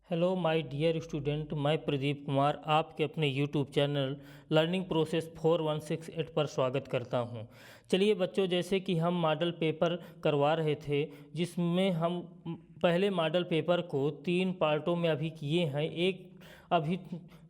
Hello my dear student, मैं प्रदीप कुमार आपके अपने यूट्यूब चैनल लर्निंग प्रोसेस 4168 पर स्वागत करता हूं। चलिए बच्चों, जैसे कि हम मॉडल पेपर करवा रहे थे जिसमें हम पहले मॉडल पेपर को 3 पार्टों में अभी किए हैं। एक अभी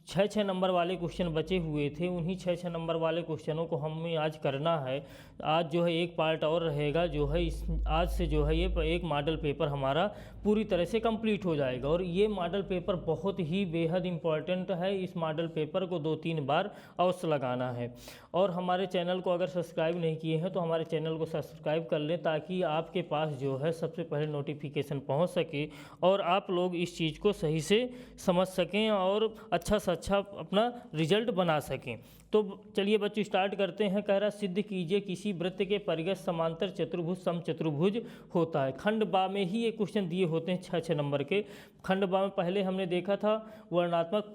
6 नंबर वाले क्वेश्चन बचे हुए थे, उन्हीं 6 नंबर वाले क्वेश्चनों को हमें आज करना है। आज जो है एक पार्ट और रहेगा, जो है इस आज से जो है ये एक मॉडल पेपर हमारा पूरी तरह से कंप्लीट हो जाएगा। और ये मॉडल पेपर बहुत ही बेहद इम्पॉर्टेंट है। इस मॉडल पेपर को 2-3 बार अवश्य लगाना है। और हमारे चैनल को अगर सब्सक्राइब नहीं किए हैं तो हमारे चैनल को सब्सक्राइब कर लें, ताकि आपके पास जो है सबसे पहले नोटिफिकेशन पहुंच सके और आप लोग इस चीज़ को सही से समझ सकें और अच्छा से अच्छा अपना रिजल्ट बना सकें। तो चलिए बच्चों स्टार्ट करते हैं। कह रहा सिद्ध कीजिए किसी वृत्त के परिगत समांतर चतुर्भुज समचतुर्भुज होता है। खंड बा में ही ये क्वेश्चन दिए होते हैं 6 नंबर के। खंड बा में पहले हमने देखा था वर्णनात्मक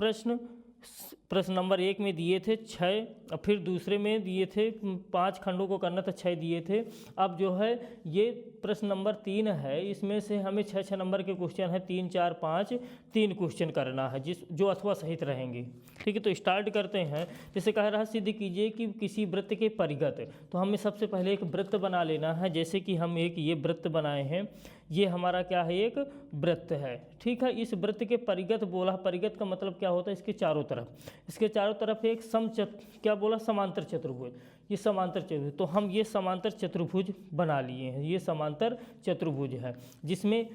प्रश्न नंबर 1 में दिए थे 6, और फिर दूसरे में दिए थे 5 खंडों को करना था, 6 दिए थे। अब जो है ये प्रश्न नंबर 3 है, इसमें से हमें 6 नंबर के क्वेश्चन है 3, 4, 5 3 क्वेश्चन करना है जो अथवा सहित रहेंगे। ठीक है, तो स्टार्ट करते हैं। जैसे कह रहा सिद्ध कीजिए कि किसी वृत्त के परिगत, तो हमें सबसे पहले एक वृत्त बना लेना है। जैसे कि हम एक ये वृत्त बनाए हैं, ये हमारा क्या है, एक वृत्त है। ठीक है, इस वृत्त के परिगत बोला, परिगत का मतलब क्या होता है, इसके चारों तरफ एक क्या बोला, समांतर चतुर्भुज। ये समांतर चतुर्भुज, तो हम ये समांतर चतुर्भुज बना लिए हैं। ये समांतर चतुर्भुज है, जिसमें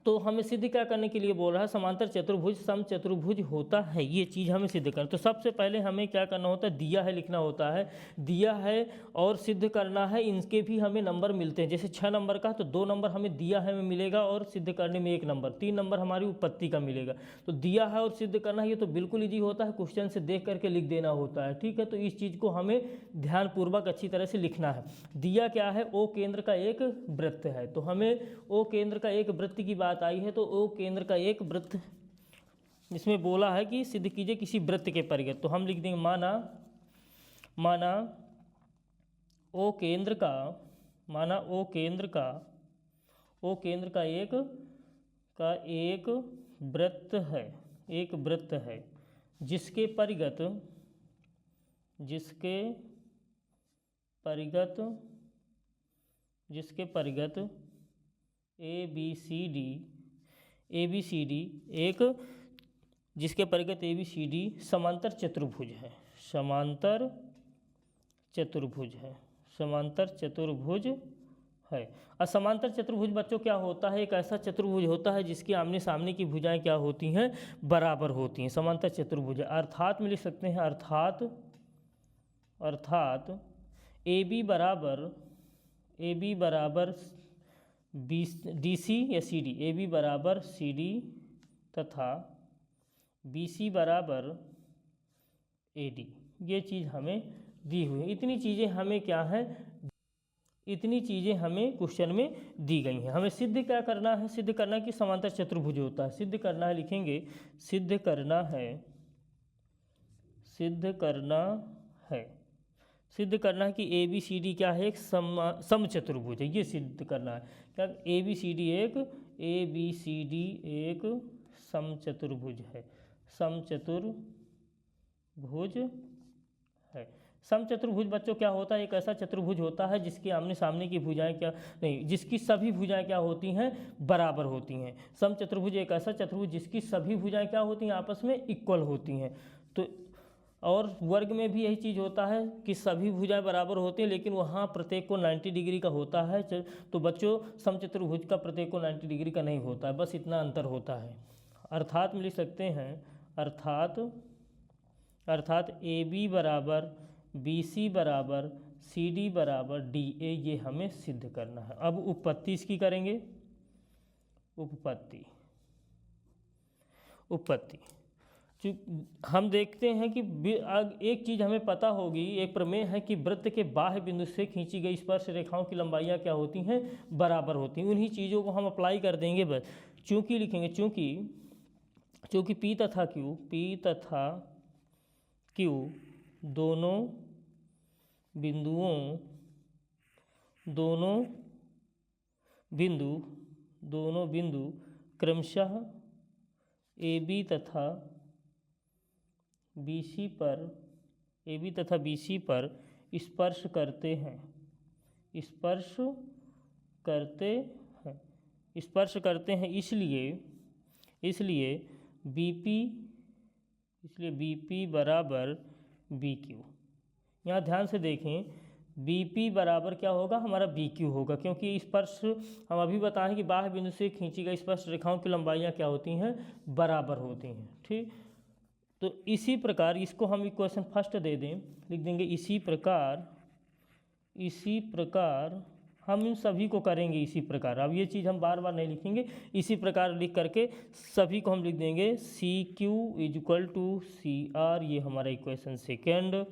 तो हमें सिद्ध क्या करने के लिए बोल रहा है, समांतर चतुर्भुज समचतुर्भुज होता है, ये चीज़ हमें सिद्ध करना। तो सबसे पहले हमें क्या करना होता है, दिया है लिखना होता है। दिया है और सिद्ध करना है, इनके भी हमें नंबर मिलते हैं। जैसे 6 नंबर का तो 2 नंबर हमें दिया है में मिलेगा और सिद्ध करने में 1 नंबर, 3 नंबर हमारी उत्पत्ति का मिलेगा। तो दिया है और सिद्ध करना ये तो बिल्कुल ईजी होता है, क्वेश्चन से देख करके लिख देना होता है। ठीक है, तो इस चीज़ को हमें ध्यानपूर्वक अच्छी तरह से लिखना है। दिया क्या है, ओ केंद्र का एक वृत्त है। तो हमें ओ केंद्र का एक वृत्त की बात आई है, तो ओ केंद्र का एक वृत्त, इसमें बोला है कि सिद्ध कीजिए किसी वृत्त के परिगत, तो हम लिख देंगे माना ओ केंद्र का, माना ओ केंद्र का एक वृत्त है, एक वृत्त है जिसके परिगत ए बी सी डी एक, जिसके परिगत ए बी सी डी समांतर चतुर्भुज है, समांतर चतुर्भुज है। और समांतर चतुर्भुज बच्चों क्या होता है, एक ऐसा चतुर्भुज होता है जिसकी आमने सामने की भुजाएं क्या होती हैं, बराबर होती हैं, समांतर चतुर्भुज। अर्थात में लिख सकते हैं, अर्थात ए बी बराबर डी सी या सी डी, ए बी बराबर सी डी तथा बी सी बराबर ए डी, ये चीज़ हमें दी हुई है। इतनी चीज़ें हमें क्या है, इतनी चीज़ें हमें क्वेश्चन में दी गई हैं। हमें सिद्ध क्या करना है, सिद्ध करना है कि समांतर चतुर्भुज होता है। सिद्ध करना है, लिखेंगे सिद्ध करना है कि ए बी सी डी क्या है, एक समचतुर्भुज है। ये सिद्ध करना है क्या, ए बी सी डी एक समचतुर्भुज है, समचतुर्भुज है। समचतुर्भुज बच्चों क्या होता है, एक ऐसा चतुर्भुज होता है जिसके आमने सामने की भुजाएं क्या नहीं, जिसकी सभी भुजाएं क्या होती हैं, बराबर होती हैं। समचतुर्भुज एक ऐसा चतुर्भुज जिसकी सभी भुजाएं क्या होती हैं, आपस में इक्वल होती हैं। तो और वर्ग में भी यही चीज़ होता है कि सभी भुजाएं बराबर होती हैं, लेकिन वहाँ प्रत्येक को 90 डिग्री का होता है। तो बच्चों समचतुर्भुज का प्रत्येक को 90 डिग्री का नहीं होता है, बस इतना अंतर होता है। अर्थात में लिख सकते हैं, अर्थात ए बी बराबर बी सी बराबर सी डी बराबर डी ए, ये हमें सिद्ध करना है। अब उपपत्ति इसकी करेंगे, उपपत्ति हम देखते हैं कि एक चीज़ हमें पता होगी, एक प्रमेय है कि वृत्त के बाह्य बिंदु से खींची गई स्पर्श रेखाओं की लंबाइयाँ क्या होती हैं, बराबर होती हैं। उन्हीं चीज़ों को हम अप्लाई कर देंगे। बस चूँकि लिखेंगे, चूँकि P तथा Q दोनों बिंदु क्रमशः AB तथा BC पर स्पर्श करते हैं इसलिए BP बराबर BQ। यहाँ ध्यान से देखें, BP बराबर क्या होगा, हमारा BQ होगा, क्योंकि स्पर्श हम अभी बताएं कि बाह्य बिंदु से खींची गई स्पर्श रेखाओं की लंबाइयाँ क्या होती हैं, बराबर होती हैं। ठीक, तो इसी प्रकार इसको हम इक्वेशन फर्स्ट दे दें, लिख देंगे इसी प्रकार हम इन सभी को करेंगे इसी प्रकार। अब ये चीज़ हम बार बार नहीं लिखेंगे, इसी प्रकार लिख करके सभी को हम लिख देंगे CQ इक्वल टू CR, ये हमारा equation second.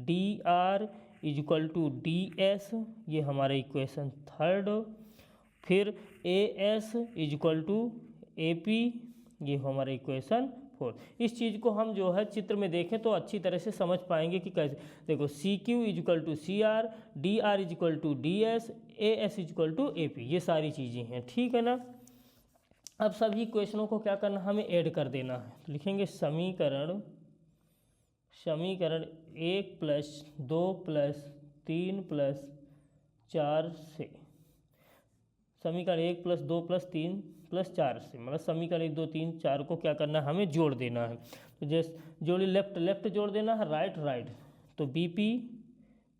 DR equal to DS, ये हमारा इक्वेशन थर्ड। फिर AS इक्वल टू AP, ये हमारा इक्वेशन फोर्थ। इस चीज़ को हम जो है चित्र में देखें तो अच्छी तरह से समझ पाएंगे कि कैसे। देखो CQ equal to CR, DR equal to DS, AS equal to AP, ये सारी चीज़ें हैं। ठीक है ना। अब सभी इक्वेशनों को क्या करना, हमें ऐड कर देना है। तो लिखेंगे समीकरण 1 + 2 + 3 + 4 से, समीकरण 1 + 2 + 3 + 4 से, मतलब समीकरण 1 2 3 4 को क्या करना है, हमें जोड़ देना है। तो जैसे जोड़ी लेफ्ट जोड़ देना है, राइट। तो BP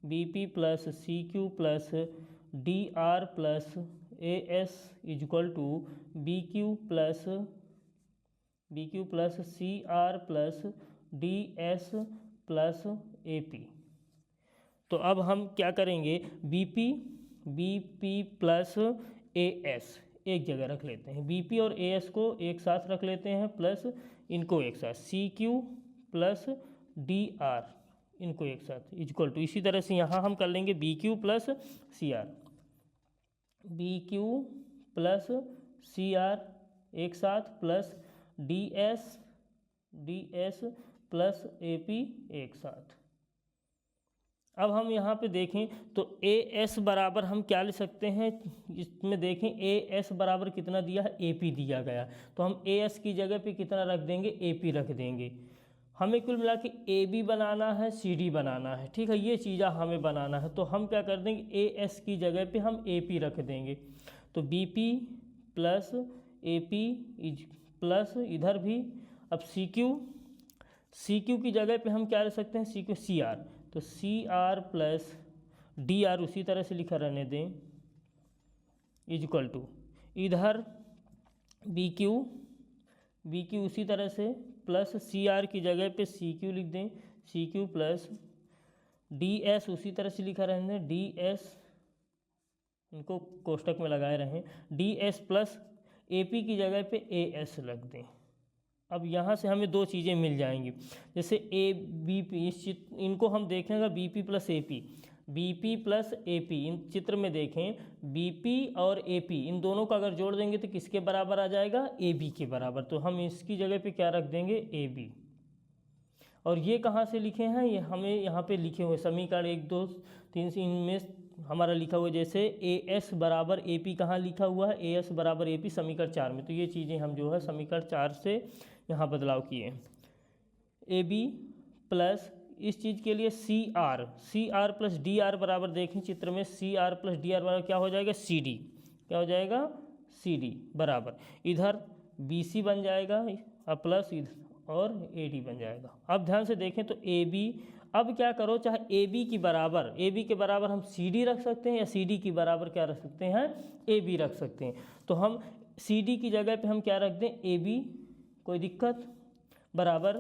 + CQ + DR + AS equal to BQ + CR + DS + AP। तो अब हम क्या करेंगे, BP + AS एक जगह रख लेते हैं, BP और AS को एक साथ रख लेते हैं, प्लस इनको एक साथ CQ + DR, इनको एक साथ इक्वल टू। इसी तरह से यहाँ हम कर लेंगे BQ + CR, BQ + CR एक साथ, प्लस DS + AP एक साथ। अब हम यहाँ पे देखें तो AS बराबर हम क्या ले सकते हैं, इसमें देखें AS बराबर कितना दिया है, AP दिया गया। तो हम AS की जगह पे कितना रख देंगे, AP रख देंगे। हमें कुल मिला के AB बनाना है, CD बनाना है। ठीक है, ये चीज़ें हमें बनाना है। तो हम क्या कर देंगे, AS की जगह पे हम AP रख देंगे। तो BP + AP प्लस इधर भी, अब CQ की जगह पे हम क्या रख सकते हैं, CR। तो CR + DR उसी तरह से लिखा रहने दें, इक्वल टू इधर BQ उसी तरह से, प्लस CR की जगह पे CQ लिख दें, CQ + DS उसी तरह से लिखा रहने दें, DS, इनको कोष्टक में लगाए रहें, DS + AP की जगह पे AS रख दें। अब यहाँ से हमें दो चीज़ें मिल जाएंगी, जैसे BP, इनको हम देखेंगे BP + AP, इन चित्र में देखें BP और AP इन दोनों का अगर जोड़ देंगे तो किसके बराबर आ जाएगा, AB के बराबर। तो हम इसकी जगह पे क्या रख देंगे, AB। और ये कहाँ से लिखे हैं, ये हमें यहाँ पे लिखे हुए समीकरण 1 2 3 से, इनमें हमारा लिखा हुआ जैसे AS बराबर AP कहाँ लिखा हुआ है, AS बराबर AP समीकरण 4 में। तो ये चीज़ें हम जो है समीकरण 4 से यहाँ बदलाव किए। AB प्लस इस चीज़ के लिए CR + DR बराबर, देखें चित्र में CR + DR बराबर क्या हो जाएगा, CD। क्या हो जाएगा, CD बराबर, इधर BC बन जाएगा, अब प्लस इधर और AD बन जाएगा। अब ध्यान से देखें तो AB, अब क्या करो, चाहे AB के बराबर हम CD रख सकते हैं, या CD के बराबर क्या रख सकते हैं, AB रख सकते हैं। तो हम CD की जगह पे हम क्या रख दें, AB, कोई दिक्कत, बराबर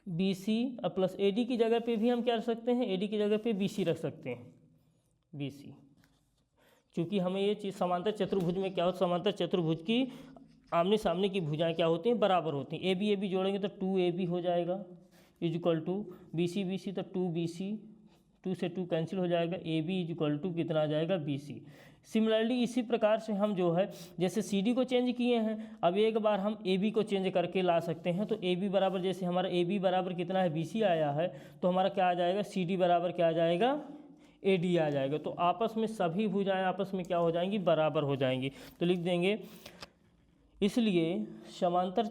BC और प्लस AD की जगह पे भी हम क्या रख सकते हैं, AD की जगह पे BC रख सकते हैं, BC। चूँकि हमें ये चीज़ समांतर चतुर्भुज में क्या होता है, समांतर चतुर्भुज की आमने सामने की भुजाएं क्या होती हैं, बराबर होती हैं। AB जोड़ेंगे तो 2AB हो जाएगा, इक्वल टू BC तो 2BC, 2 से 2 कैंसिल हो जाएगा, AB इक्वल टू कितना आ जाएगा, BC। सिमिलरली इसी प्रकार से हम जो है जैसे CD को चेंज किए हैं, अब एक बार हम AB को चेंज करके ला सकते हैं। तो AB बराबर, जैसे हमारा AB बराबर कितना है, BC आया है, तो हमारा क्या आ जाएगा, CD बराबर क्या आ जाएगा, AD आ जाएगा। तो आपस में सभी भुजाएं आपस में क्या हो जाएंगी, बराबर हो जाएंगी। तो लिख देंगे इसलिए समांतर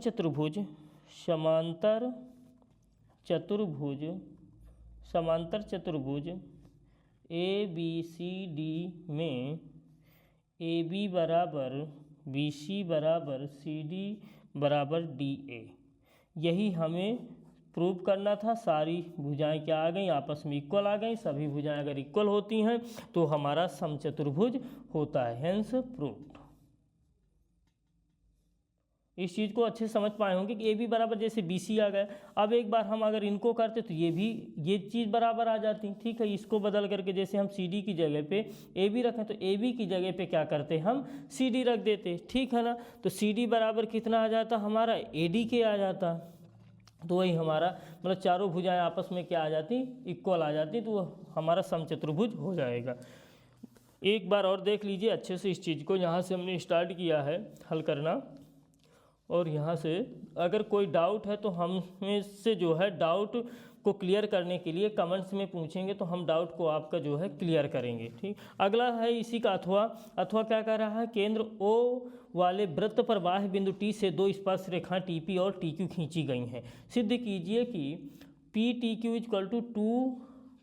चतुर्भुज ए बी सी डी में ए बी बराबर बी सी बराबर सी डी बराबर डी ए, यही हमें प्रूव करना था। सारी भुजाएं क्या आ गई, आपस में इक्वल आ गई। सभी भुजाएं अगर इक्वल होती हैं तो हमारा समचतुर्भुज होता है, हेंस प्रूव्ड। इस चीज़ को अच्छे से समझ पाए होंगे कि ए बी बराबर जैसे बी सी आ गया। अब एक बार हम अगर इनको करते तो ये चीज़ बराबर आ जाती। ठीक है, इसको बदल करके जैसे हम सी डी की जगह पे ए बी रखें तो ए बी की जगह पे क्या करते हम सी डी रख देते। ठीक है ना, तो सी डी बराबर कितना आ जाता हमारा ए डी के आ जाता। तो वही हमारा मतलब चारों भुजाएं आपस में क्या आ जाती, इक्वल आ जाती, तो हमारा समचतुर्भुज हो जाएगा। एक बार और देख लीजिए अच्छे से इस चीज़ को। यहाँ से हमने स्टार्ट किया है हल करना, और यहाँ से अगर कोई डाउट है तो हम में से जो है डाउट को क्लियर करने के लिए कमेंट्स में पूछेंगे तो हम डाउट को आपका जो है क्लियर करेंगे। ठीक, अगला है इसी का अथवा क्या कह रहा है, केंद्र O वाले वृत्त पर बाह्य बिंदु T से दो स्पर्श रेखाएं TP और TQ खींची गई हैं। सिद्ध कीजिए कि PTQ इक्वल टू 2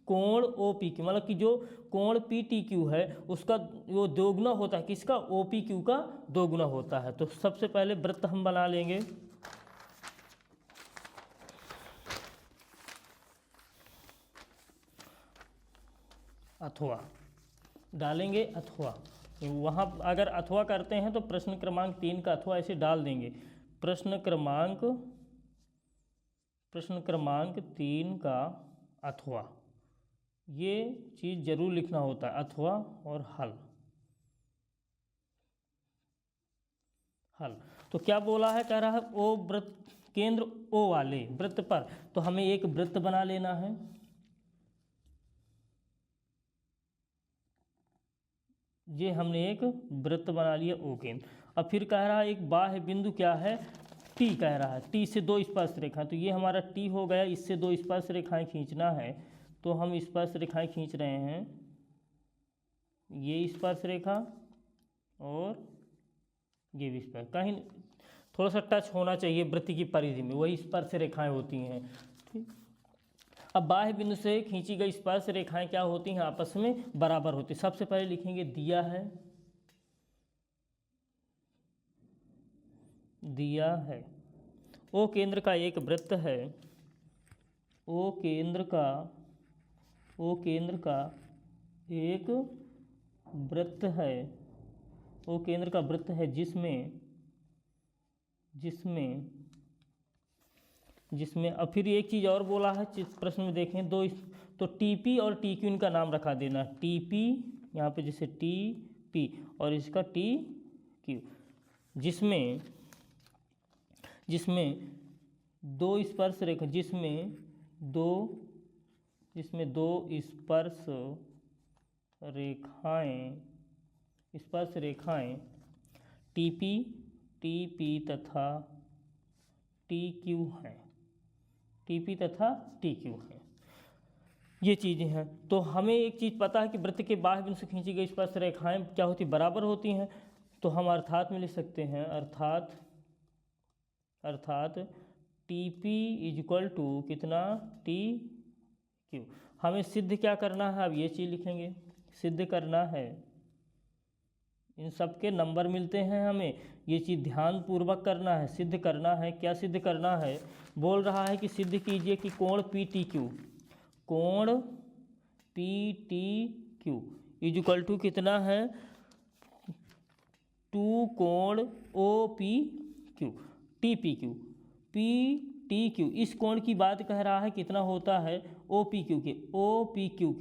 कोण OPQ, मतलब कि जो कोण PTQ है उसका वो दोगुना होता है, किसका, OPQ का दोगुना होता है। तो सबसे पहले वृत्त हम बना लेंगे। अथवा डालेंगे, अथवा वहाँ अगर अथवा करते हैं तो प्रश्न क्रमांक 3 का अथवा ऐसे डाल देंगे। प्रश्न क्रमांक 3 का अथवा, ये चीज़ जरूर लिखना होता है, अथवा और हल। तो क्या बोला है, कह रहा है ओ वृत्त, केंद्र O वाले वृत्त पर, तो हमें एक वृत्त बना लेना है। ये हमने एक वृत्त बना लिया O केंद्र। अब फिर कह रहा है एक बाह्य बिंदु क्या है, T कह रहा है, T से दो स्पर्श रेखा, तो ये हमारा T हो गया, इससे दो स्पर्श रेखाएं खींचना है। तो हम स्पर्श रेखाएं खींच रहे हैं, ये स्पर्श रेखा और ये भी स्पर्श, कहीं थोड़ा सा टच होना चाहिए वृत्त की परिधि में, वही स्पर्श रेखाएं होती हैं। ठीक, अब बाह्य बिंदु से खींची गई स्पर्श रेखाएं क्या होती हैं, आपस में बराबर होती। सबसे पहले लिखेंगे दिया है O केंद्र का एक वृत्त है, O केंद्र का एक वृत्त है, O केंद्र का वृत्त है जिसमें अब फिर एक चीज़ और बोला है प्रश्न में देखें, दो तो TP और TQ इनका नाम रखा देना। TP यहाँ पे जैसे TP और इसका TQ, जिसमें दो स्पर्श रेखा, जिसमें दो स्पर्श रेखाएं TP तथा TQ हैं, ये चीज़ें हैं। तो हमें एक चीज़ पता है कि वृत्त के बाह्य बिंदु से खींची गई स्पर्श रेखाएं क्या होती, बराबर होती हैं। तो हम अर्थात में लिख सकते हैं, अर्थात TP इक्वल टू कितना, TQ। हमें सिद्ध क्या करना है, अब ये चीज़ लिखेंगे, सिद्ध करना है, इन सब के नंबर मिलते हैं हमें, ये चीज़ ध्यान पूर्वक करना है, सिद्ध करना है। क्या सिद्ध करना है, बोल रहा है कि सिद्ध कीजिए कि कोण PTQ इक्वल टू कितना है, 2 कोण OPQ PTQ, इस कोण की बात कह रहा है, कितना होता है OPQ के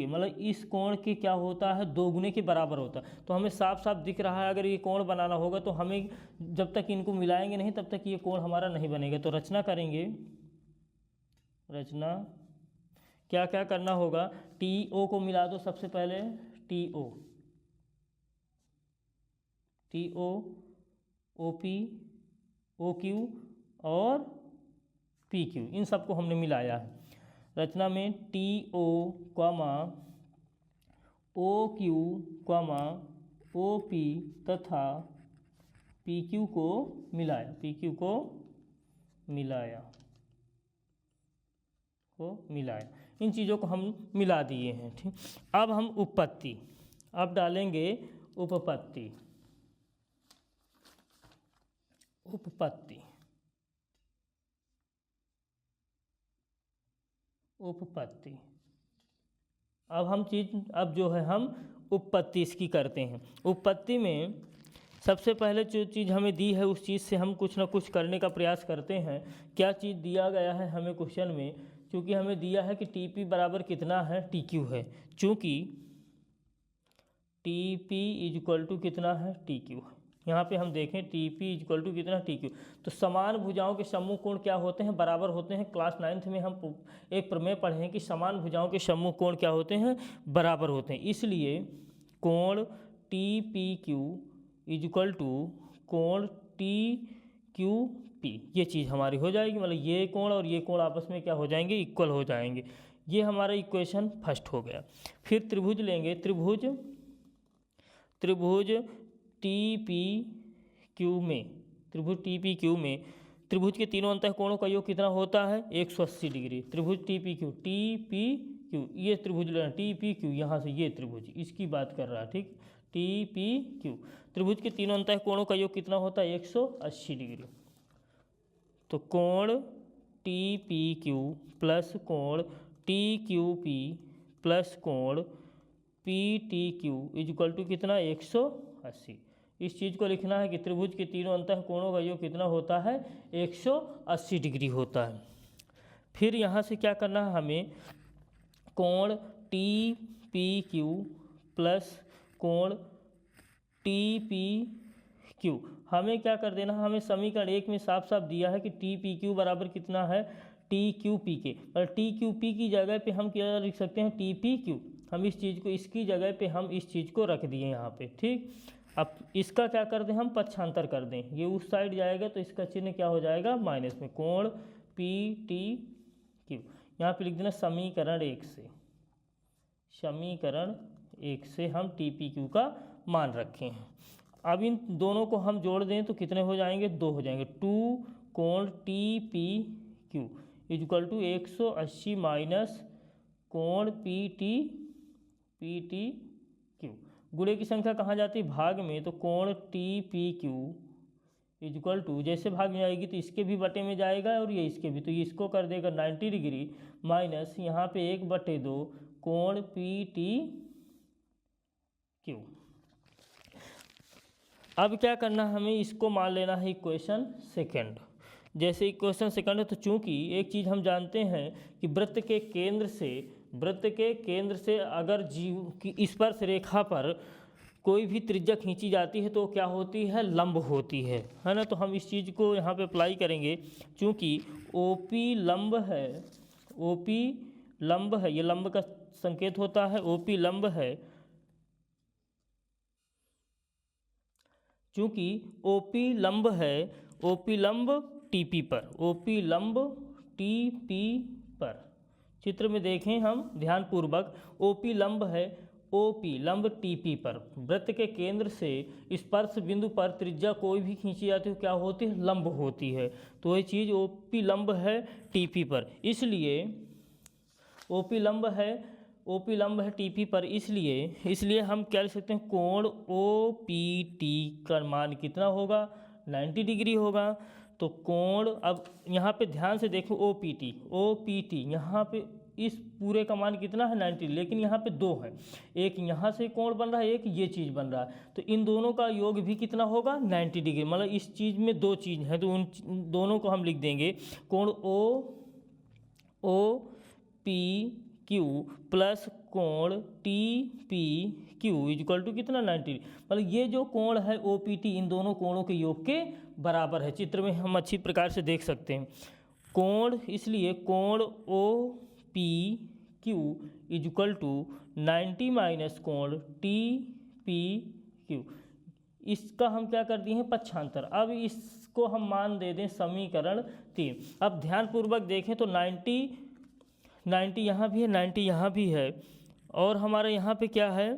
मतलब इस कोण के क्या होता है, दोगुने के बराबर होता है। तो हमें साफ साफ दिख रहा है, अगर ये कोण बनाना होगा तो हमें जब तक इनको मिलाएंगे नहीं तब तक ये कोण हमारा नहीं बनेगा। तो रचना करेंगे, क्या क्या करना होगा, TO को मिला दो सबसे पहले, TO OP OQ और PQ, इन सबको हमने मिलाया है। रचना में TO, OQ, OP तथा पी क्यू को मिलाया, पी क्यू को मिलाया, इन चीज़ों को हम मिला दिए हैं। ठीक, अब हम उपपत्ति, अब डालेंगे उपपत्ति। अब जो है हम उपपत्ति इसकी करते हैं। उपपत्ति में सबसे पहले जो चीज़ हमें दी है उस चीज़ से हम कुछ ना कुछ करने का प्रयास करते हैं। क्या चीज़ दिया गया है हमें क्वेश्चन में, क्योंकि हमें दिया है कि टी पी बराबर कितना है, टी क्यू है, चूँकि T P is equal to कितना है, टी क्यू है। यहाँ पे हम देखें T P is equal to कितना, टी क्यू। तो समान भुजाओं के समूह कोण क्या होते हैं, बराबर होते हैं। क्लास 9th में हम एक प्रमेय पढ़े हैं कि समान भुजाओं के समूह कोण क्या होते हैं, बराबर होते हैं। इसलिए कोण T P Q is equal to कोण टी क्यू पी, ये चीज़ हमारी हो जाएगी। मतलब ये कोण और ये कोण आपस में क्या हो जाएंगे, इक्वल हो जाएंगे। ये हमारा इक्वेशन फर्स्ट हो गया। फिर त्रिभुज लेंगे, त्रिभुज टी पी क्यू में, त्रिभुज टी पी क्यू में त्रिभुज के तीनों अंतःकोणों का योग कितना होता है, 180 डिग्री। त्रिभुज टी पी क्यू, ये त्रिभुज लेना, टी पी क्यू, यहाँ से ये त्रिभुज, इसकी बात कर रहा है। ठीक, टी पी क्यू, त्रिभुज के तीनों अंतःकोणों का योग कितना होता है, 180 डिग्री। तो कोण टी पी क्यू प्लस कोण टी क्यू पी प्लस कोण P T Q is equal to कितना, 180। इस चीज़ को लिखना है कि त्रिभुज के तीनों अंतःकोणों का योग कितना होता है, 180 डिग्री होता है। फिर यहाँ से क्या करना है हमें, कोण टी पी क्यू प्लस कोण टी पी क्यू, हमें क्या कर देना है, हमें समीकरण 1 में साफ साफ दिया है कि टी पी क्यू बराबर कितना है, टी क्यू पी के। और टी क्यू पी की जगह पे हम क्या लिख सकते हैं, टी पी क्यू। हम इस चीज़ को, इसकी जगह पे हम इस चीज़ को रख दिए यहाँ पे। ठीक, अब इसका क्या कर दें, हम पक्षांतर कर दें, ये उस साइड जाएगा तो इसका चिन्ह क्या हो जाएगा, माइनस में। कोण पी टी क्यू, यहाँ पे लिख देना समीकरण 1 से, समीकरण 1 से हम टी पी क्यू का मान रखे हैं। अब इन दोनों को हम जोड़ दें तो कितने हो जाएंगे, 2 हो जाएंगे। 2 कोण T P Q is equal to 180 minus कोण पी टी क्यू। गुणे की संख्या कहाँ जाती है, भाग में, तो कोण T P Q is equal to, जैसे भाग में आएगी तो इसके भी बटे में जाएगा और ये इसके भी, तो ये इसको कर देगा 90 डिग्री माइनस यहाँ पे 1/2 कोण पी टी क्यू। अब क्या करना है, हमें इसको मान लेना है इक्वेशन सेकंड। जैसे इक्वेशन सेकंड है तो चूंकि एक चीज़ हम जानते हैं कि वृत्त के केंद्र से अगर जीव की स्पर्श रेखा पर कोई भी त्रिज्या खींची जाती है तो क्या होती है, लंब होती है ना। तो हम इस चीज़ को यहाँ पे अप्लाई करेंगे। चूंकि ओपी लंब है, ये लंब का संकेत होता है, ओपी लंब है। चूंकि ओपी लंब है, ओपी लंब टीपी पर, ओपी लंब टीपी पर, चित्र में देखें हम ध्यानपूर्वक, ओपी लंब है, ओपी लंब टीपी पर, वृत्त के केंद्र से स्पर्श बिंदु पर त्रिज्या कोई भी खींची जाती है क्या होती है, लंब होती है। तो ये चीज़ ओपी लंब है टीपी पर, इसलिए ओपी लंब है टीपी पर, इसलिए हम क्या लिख सकते हैं, कोण ओ पी टी का मान कितना होगा, 90 डिग्री होगा। तो कोण, अब यहाँ पे ध्यान से देखो, ओ पी टी यहाँ पे इस पूरे का मान कितना है, 90, लेकिन यहाँ पे 2 है, एक यहाँ से कोण बन रहा है, एक ये चीज़ बन रहा है, तो इन दोनों का योग भी कितना होगा, 90 डिग्री। मतलब इस चीज़ में 2 चीज़ हैं तो उन दोनों को हम लिख देंगे, कोण ओ पी क्यू प्लस कोण T P Q is equal to कितना, 90। मतलब ये जो कोण है ओ पी टी इन दोनों कोणों के योग के बराबर है। चित्र में हम अच्छी प्रकार से देख सकते हैं कोण, इसलिए कोण O P Q is equal to 90 minus कोण टी पी क्यू। इसका हम क्या कर दिए हैं, पक्षांतर। अब इसको हम मान दे दें समीकरण 3। अब ध्यानपूर्वक देखें तो 90 यहाँ भी है, 90 यहाँ भी है, और हमारे यहाँ पे क्या है,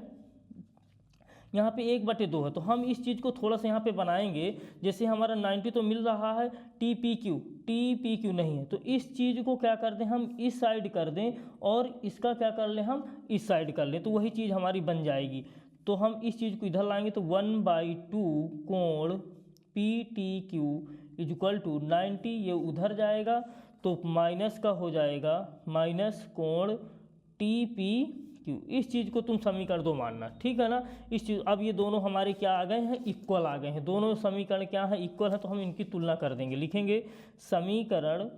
यहाँ पे 1/2 है, तो हम इस चीज़ को थोड़ा सा यहाँ पे बनाएंगे। जैसे हमारा 90 तो मिल रहा है, टी पी क्यू नहीं है, तो इस चीज़ को क्या कर दें हम इस साइड कर दें और इसका क्या कर लें हम इस साइड कर लें, तो वही चीज़ हमारी बन जाएगी। तो हम इस चीज़ को इधर लाएंगे तो 1/2 कोण P T Q is equal to 90, ये उधर जाएगा तो माइनस का हो जाएगा माइनस कोण टी पी क्यू। इस चीज़ को तुम समीकरण 2 मानना, ठीक है ना। इस चीज़ अब ये दोनों हमारे क्या आ गए हैं, इक्वल आ गए हैं, दोनों समीकरण क्या है, इक्वल है, तो हम इनकी तुलना कर देंगे। लिखेंगे समीकरण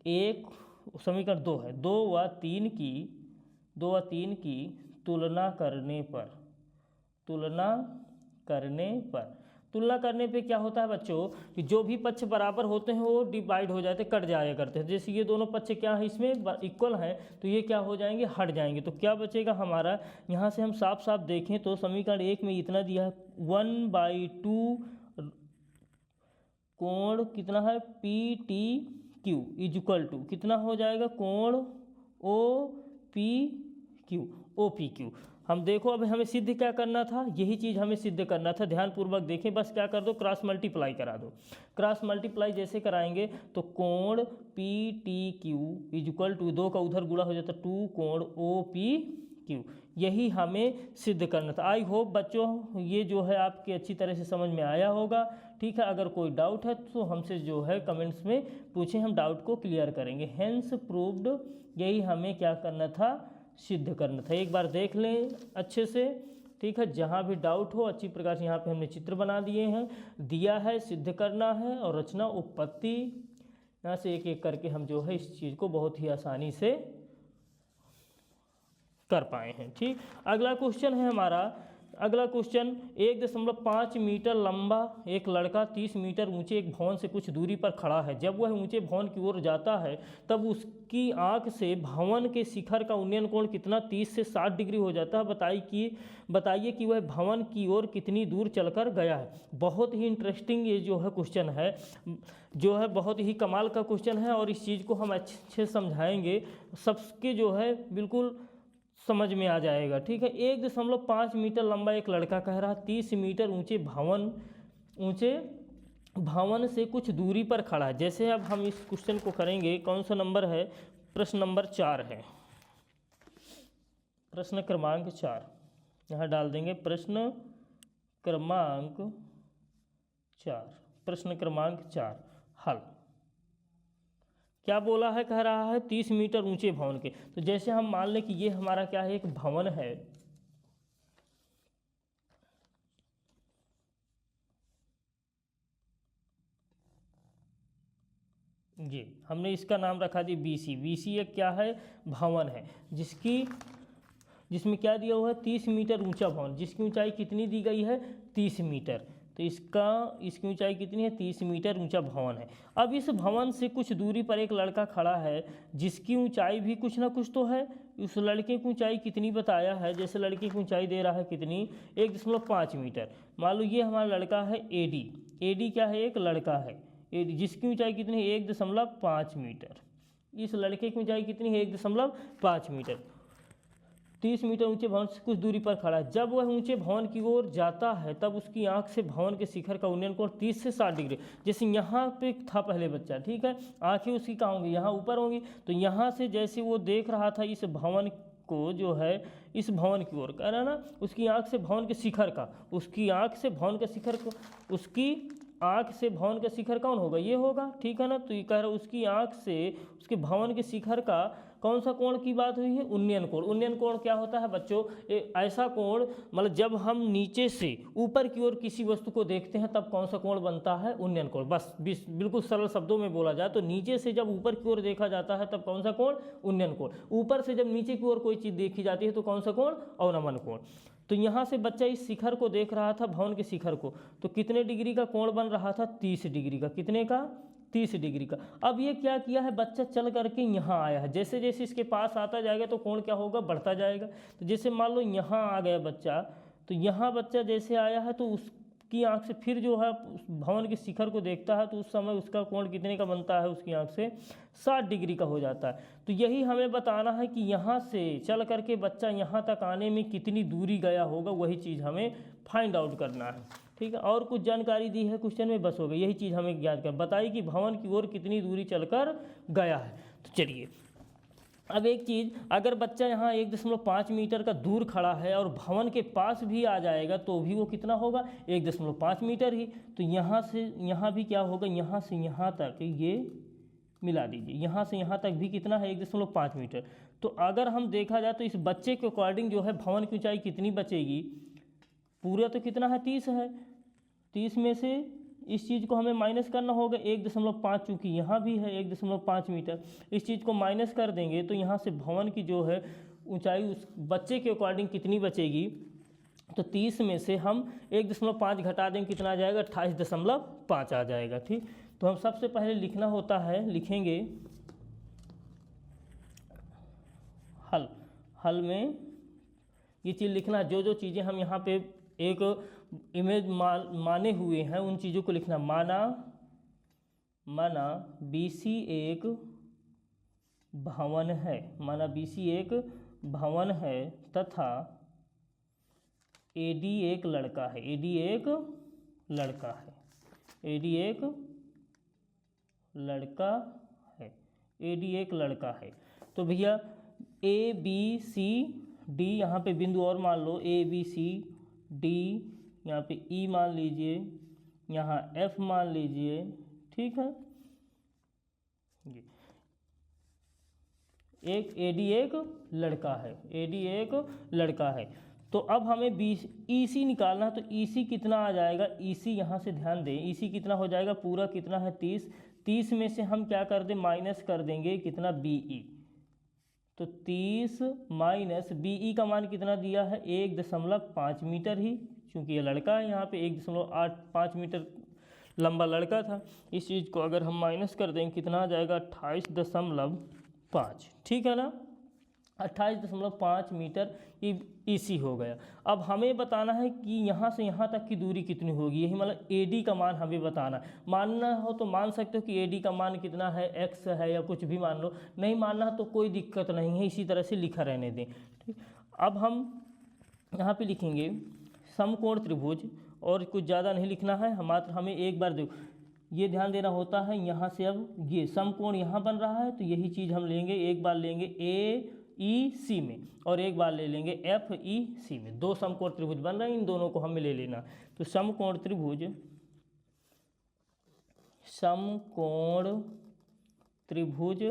1 समीकरण 2 है, 2 व 3 की तुलना करने पे क्या होता है बच्चों कि जो भी पक्ष बराबर होते हैं वो डिवाइड हो जाते, कट जाया करते हैं। जैसे ये दोनों पक्ष क्या है इसमें इक्वल हैं, तो ये क्या हो जाएंगे, हट जाएंगे। तो क्या बचेगा हमारा, यहाँ से हम साफ साफ देखें तो समीकरण 1 में इतना दिया है 1/2 कोण कितना है P T Q is equal to कितना हो जाएगा कोण ओ पी क्यू। हम देखो अब हमें सिद्ध क्या करना था, यही चीज़ हमें सिद्ध करना था। ध्यानपूर्वक देखें, बस क्या कर दो क्रॉस मल्टीप्लाई करा दो। क्रॉस मल्टीप्लाई जैसे कराएंगे तो कोण P T Q is equal to 2 का उधर गुणा हो जाता 2 कोण ओ पी क्यू, यही हमें सिद्ध करना था। आई होप बच्चों ये जो है आपकी अच्छी तरह से समझ में आया होगा, ठीक है। अगर कोई डाउट है तो हमसे जो है कमेंट्स में पूछें, हम डाउट को क्लियर करेंगे। हेंस प्रूव्ड, यही हमें क्या करना था, सिद्ध करना था। एक बार देख लें अच्छे से, ठीक है। जहाँ भी डाउट हो अच्छी प्रकार से यहाँ पे हमने चित्र बना दिए हैं, दिया है, सिद्ध करना है और रचना उत्पत्ति, यहाँ से एक एक करके हम जो है इस चीज़ को बहुत ही आसानी से कर पाए हैं, ठीक। अगला क्वेश्चन है हमारा, अगला क्वेश्चन 1.5 मीटर लंबा एक लड़का 30 मीटर ऊंचे एक भवन से कुछ दूरी पर खड़ा है। जब वह ऊंचे भवन की ओर जाता है तब उसकी आंख से भवन के शिखर का उन्नयन कोण कितना 30 से 60 डिग्री हो जाता है। बताइए कि वह भवन की ओर कितनी दूर चलकर गया है। बहुत ही इंटरेस्टिंग ये जो है क्वेश्चन है, जो है बहुत ही कमाल का क्वेश्चन है और इस चीज़ को हम अच्छे से सबके जो है बिल्कुल समझ में आ जाएगा, ठीक है। 1.5 मीटर लंबा एक लड़का कह रहा 30 मीटर ऊंचे भवन से कुछ दूरी पर खड़ा है। जैसे अब हम इस क्वेश्चन को करेंगे, कौन सा नंबर है, प्रश्न नंबर 4 है, प्रश्न क्रमांक 4 यहाँ डाल देंगे, प्रश्न क्रमांक 4 हल। क्या बोला है, कह रहा है 30 मीटर ऊंचे भवन के। तो जैसे हम मान लें कि ये हमारा क्या है, एक भवन है, ये हमने इसका नाम रखा दिया बीसी एक क्या है, भवन है, जिसमें क्या दिया हुआ है 30 मीटर ऊंचा भवन, जिसकी ऊंचाई कितनी दी गई है 30 मीटर। तो इसकी ऊंचाई कितनी है 30 मीटर ऊंचा भवन है। अब इस भवन से कुछ दूरी पर एक लड़का खड़ा है जिसकी ऊंचाई भी कुछ ना कुछ तो है। उस लड़के की ऊंचाई कितनी बताया है, जैसे लड़के की ऊंचाई दे रहा है कितनी 1.5 मीटर। मान लो ये हमारा लड़का है एडी क्या है, एक लड़का है एडी, जिसकी ऊंचाई कितनी है 1.5 मीटर। इस लड़के की ऊंचाई कितनी है 1.5 मीटर। 30 मीटर ऊंचे भवन से कुछ दूरी पर खड़ा है। जब वह ऊंचे भवन की ओर जाता है तब उसकी आंख से भवन के शिखर का उन्नयन कोण 30 से 60 डिग्री, जैसे यहाँ पे था पहले बच्चा, ठीक है, आंखें उसकी कहाँ होंगी, यहाँ ऊपर होंगी। तो यहाँ से जैसे वो देख रहा था इस भवन को, जो है इस भवन की ओर, कह रहा ना, उसकी आंख से भवन के शिखर का, उसकी आंख से भवन के शिखर को, उसकी आंख से भवन का शिखर कौन होगा, ये होगा, ठीक है ना। तो ये कह रहा है उसकी आंख से उसके भवन के शिखर का कौन सा कोण की बात हुई है, उन्नयन कोण। उन्नयन कोण क्या होता है बच्चों, ऐसा कोण, मतलब जब हम नीचे से ऊपर की ओर किसी वस्तु को देखते हैं तब कौन सा कोण बनता है, उन्नयन कोण। बस बिल्कुल सरल शब्दों में बोला जाए तो नीचे से जब ऊपर की ओर देखा जाता है तब कौन सा कोण, उन्नयन कोण। ऊपर से जब नीचे की ओर कोई चीज़ देखी जाती है तो कौन सा कोण, अवनमन कोण। तो यहाँ से बच्चा इस शिखर को देख रहा था, भवन के शिखर को, तो कितने डिग्री का कोण बन रहा था, 30 डिग्री का। कितने का, 30 डिग्री का। अब ये क्या किया है, बच्चा चल करके यहाँ आया है, जैसे जैसे इसके पास आता जाएगा तो कोण क्या होगा, बढ़ता जाएगा। तो जैसे मान लो यहाँ आ गया बच्चा, तो यहाँ बच्चा जैसे आया है तो उसकी आंख से फिर जो है उस भवन के शिखर को देखता है तो उस समय उसका कोण कितने का बनता है, उसकी आंख से 60 डिग्री का हो जाता है। तो यही हमें बताना है कि यहाँ से चल करके बच्चा यहाँ तक आने में कितनी दूरी गया होगा, वही चीज़ हमें फाइंड आउट करना है। ठीक है, और कुछ जानकारी दी है क्वेश्चन में, बस हो गई, यही चीज़ हमें ज्ञात कर बताइए कि भवन की ओर कितनी दूरी चलकर गया है। तो चलिए अब एक चीज़, अगर बच्चा यहाँ 1.5 मीटर का दूर खड़ा है और भवन के पास भी आ जाएगा तो भी वो कितना होगा, 1.5 मीटर ही। तो यहाँ से यहाँ भी क्या होगा, यहाँ से यहाँ तक ये मिला दीजिए, यहाँ से यहाँ तक भी कितना है, 1.5 मीटर। तो अगर हम देखा जाए तो इस बच्चे के अकॉर्डिंग जो है भवन की ऊंचाई कितनी बचेगी, पूरा तो कितना है 30 है, 30 में से इस चीज़ को हमें माइनस करना होगा 1.5, चूँकि यहाँ भी है 1.5 मीटर, इस चीज़ को माइनस कर देंगे तो यहाँ से भवन की जो है ऊंचाई उस बच्चे के अकॉर्डिंग कितनी बचेगी। तो 30 में से हम 1.5 घटा देंगे, कितना आ जाएगा, 28.5 आ जाएगा। ठीक, तो हम सबसे पहले लिखना होता है, लिखेंगे हल में ये चीज़ लिखना, जो चीज़ें हम यहाँ पे एक इमेज माने हुए हैं उन चीज़ों को लिखना। माना BC एक भवन है, माना BC एक भवन है तथा AD एक लड़का है, AD एक लड़का है, AD एक लड़का है, AD एक लड़का है। तो भैया ABCD यहाँ पे बिंदु और मान लो, ABCD यहाँ पे E मान लीजिए, यहाँ F मान लीजिए। ठीक है, एक AD एक लड़का है, AD एक लड़का है। तो अब हमें EC निकालना है, तो EC कितना आ जाएगा, EC यहाँ से ध्यान दें, EC कितना हो जाएगा, पूरा कितना है 30, 30 में से हम क्या कर दें, माइनस कर देंगे कितना, BE। तो 30 माइनस BE का मान कितना दिया है, 1.5 मीटर ही, क्योंकि ये लड़का है, यहाँ पे 1.85 मीटर लंबा लड़का था। इस चीज़ को अगर हम माइनस कर देंगे कितना आ जाएगा, 28.5। ठीक है ना, 28.5 मीटर EC हो गया। अब हमें बताना है कि यहाँ से यहाँ तक की दूरी कितनी होगी, यही मतलब AD का मान हमें बताना है। मानना हो तो मान सकते हो कि AD का मान कितना है, X है या कुछ भी मान लो, नहीं मानना तो कोई दिक्कत नहीं है, इसी तरह से लिखा रहने दें। ठीक, अब हम यहाँ पे लिखेंगे समकोण त्रिभुज, और कुछ ज़्यादा नहीं लिखना है, मात्र हमें एक बार देखो ये ध्यान देना होता है, यहाँ से अब ये समकोण यहाँ बन रहा है तो यही चीज़ हम लेंगे, एक बार लेंगे AEC में और एक बार ले लेंगे FEC में। दो समकोण त्रिभुज बन रहे हैं, इन दोनों को हमें ले लेना। तो समकोण त्रिभुज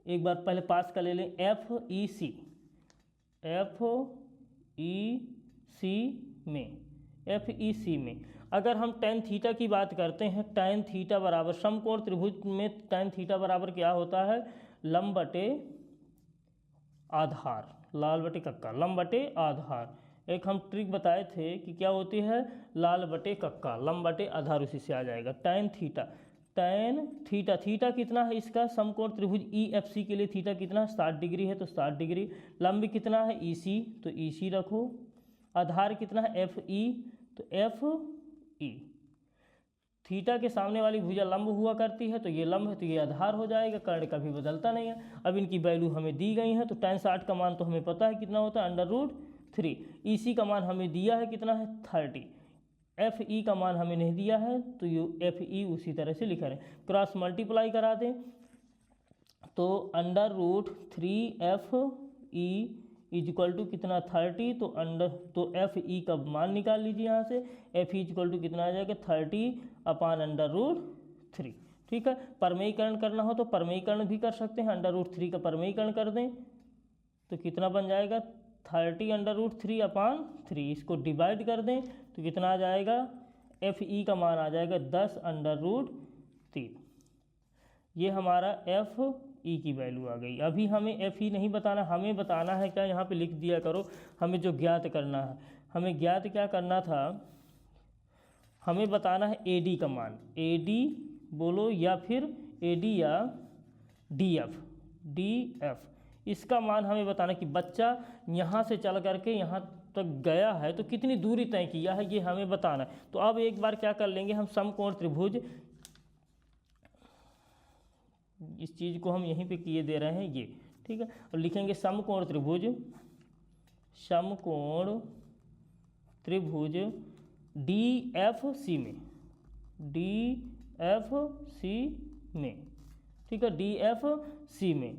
एक बार पहले पास का ले लें, FEC में अगर हम tan थीटा की बात करते हैं, tan थीटा बराबर, समकोण त्रिभुज में tan थीटा बराबर क्या होता है, लंब बटे आधार, लाल बटे कक्का, लंब बटे आधार। एक हम ट्रिक बताए थे कि क्या होती है, लाल बटे कक्का, लंब बटे आधार, उसी से आ जाएगा। tan थीटा कितना है इसका, समकोण त्रिभुज EFC के लिए थीटा कितना, 60 डिग्री है तो 60 डिग्री। लंब कितना है EC, तो EC रखो। आधार कितना है FE, तो FE। थीटा के सामने वाली भुजा लंब हुआ करती है तो ये लंब है तो ये आधार हो जाएगा, कर्ण कभी बदलता नहीं है। अब इनकी वैल्यू हमें दी गई है, तो tan 60 का मान तो हमें पता है कितना होता है, √3। EC का मान हमें दिया है कितना है, 30। FE का मान हमें नहीं दिया है तो ये FE उसी तरह से लिखा है, क्रॉस मल्टीप्लाई करा दें तो √3FE इक्वल टू कितना, 30। तो FE का मान निकाल लीजिए यहाँ से, FE इक्वल टू कितना आ जाएगा, 30/√3। ठीक है, परमेयीकरण करना हो तो परमेयीकरण भी कर सकते हैं, √3 का परमेयीकरण कर दें तो कितना बन जाएगा, 30/√3/3। इसको डिवाइड कर दें तो कितना आ जाएगा, FE का मान आ जाएगा 10/√3। ये हमारा FE की वैल्यू आ गई। अभी हमें FE नहीं बताना, हमें बताना है क्या, यहाँ पे लिख दिया करो, हमें जो ज्ञात करना है, हमें ज्ञात क्या करना था, हमें बताना है AD का मान, AD बोलो या फिर AD या DF, इसका मान हमें बताना कि बच्चा यहाँ से चल करके यहाँ तक गया है तो कितनी दूरी तय किया है ये हमें बताना है। तो अब एक बार क्या कर लेंगे, हम समकोण त्रिभुज, इस चीज़ को हम यहीं पे किए दे रहे हैं ये, ठीक है, और लिखेंगे समकोण त्रिभुज, समकोण त्रिभुज DFC में, DFC में, ठीक है, DFC में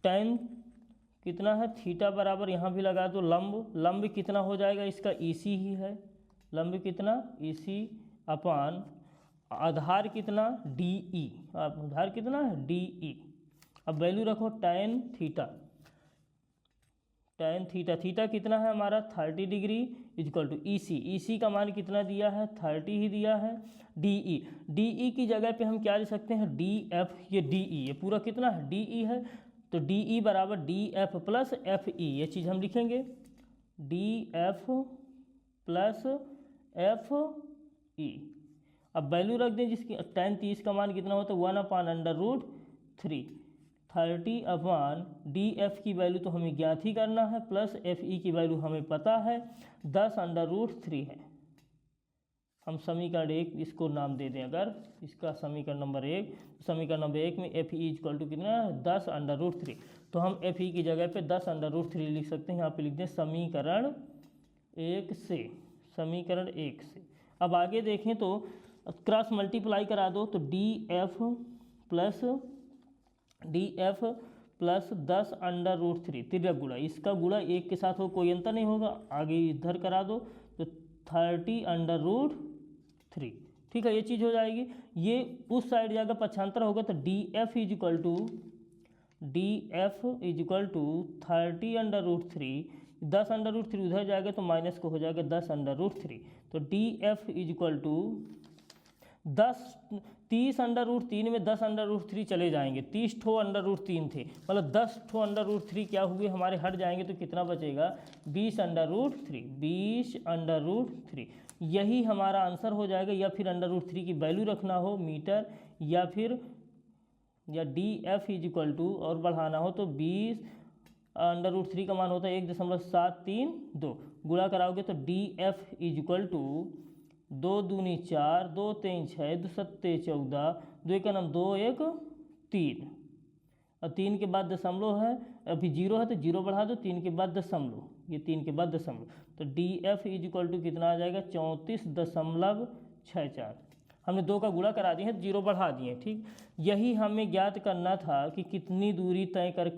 tan कितना है, थीटा बराबर यहाँ भी लगा दो लंब, लंब कितना हो जाएगा इसका EC ही है, लंब कितना EC अपान आधार कितना DE, आधार कितना है DE। अब वैल्यू रखो tan theta, tan theta, theta कितना है हमारा 30 degree equal to EC, EC का मान कितना दिया है 30 ही दिया है। DE, DE की जगह पे हम क्या लिख सकते हैं DF, ये DE, ये पूरा कितना है DE है, तो DE बराबर DF प्लस FE, ये चीज़ हम लिखेंगे DF प्लस FE। अब वैल्यू रख दें जिसकी tan 30 का मान कितना होता है 1/√3, 30 अपान DF की वैल्यू तो हमें ज्ञात ही करना है, प्लस FE की वैल्यू हमें पता है 10√3 है। हम समीकरण 1 इसको नाम दे दें, अगर इसका समीकरण नंबर 1, समीकरण नंबर 1 में FE इक्वल टू कितना है 10√3, तो हम FE की जगह पे 10√3 लिख सकते हैं, यहाँ पे लिख दें समीकरण 1 से, समीकरण 1 से। अब आगे देखें तो क्रॉस मल्टीप्लाई करा दो, तो DF प्लस 10√3 तिर्यक गुणा, इसका गुणा 1 के साथ हो कोई अंतर नहीं होगा, आगे इधर करा दो तो 30√3, ठीक है, ये चीज़ हो जाएगी। ये उस साइड जाकर पक्षांतर होगा तो DF इक्वल टू 30√3, 10√3 उधर जाएगा तो माइनस को हो जाएगा 10√3, तो DF इक्वल टू 30√3 में 10√3 चले जाएंगे, 30 ठो √3 थे, मतलब 10 ठो √3 क्या हुए हमारे हट जाएंगे, तो कितना बचेगा 20√3। यही हमारा आंसर हो जाएगा, या फिर √3 की वैल्यू रखना हो मीटर, या फिर DF इक्वल टू और बढ़ाना हो तो 20√3 का मान होता है 1.732, गुणा कराओगे तो DF इक्वल टू 2 दूनी 4, 2 3 6, 2 7 14, 2 का नाम 2 1 3, और 3 के बाद दशमलव है, अभी 0 है तो 0 बढ़ा दो, 3 के बाद दशमलव, ये 3 के बाद दशमलव, तो DF इक्वल टू कितना आ जाएगा 34.64। हमने 2 का गुणा करा दिए हैं, 0 बढ़ा दिए, ठीक। यही हमें ज्ञात करना था कि कितनी दूरी तय कर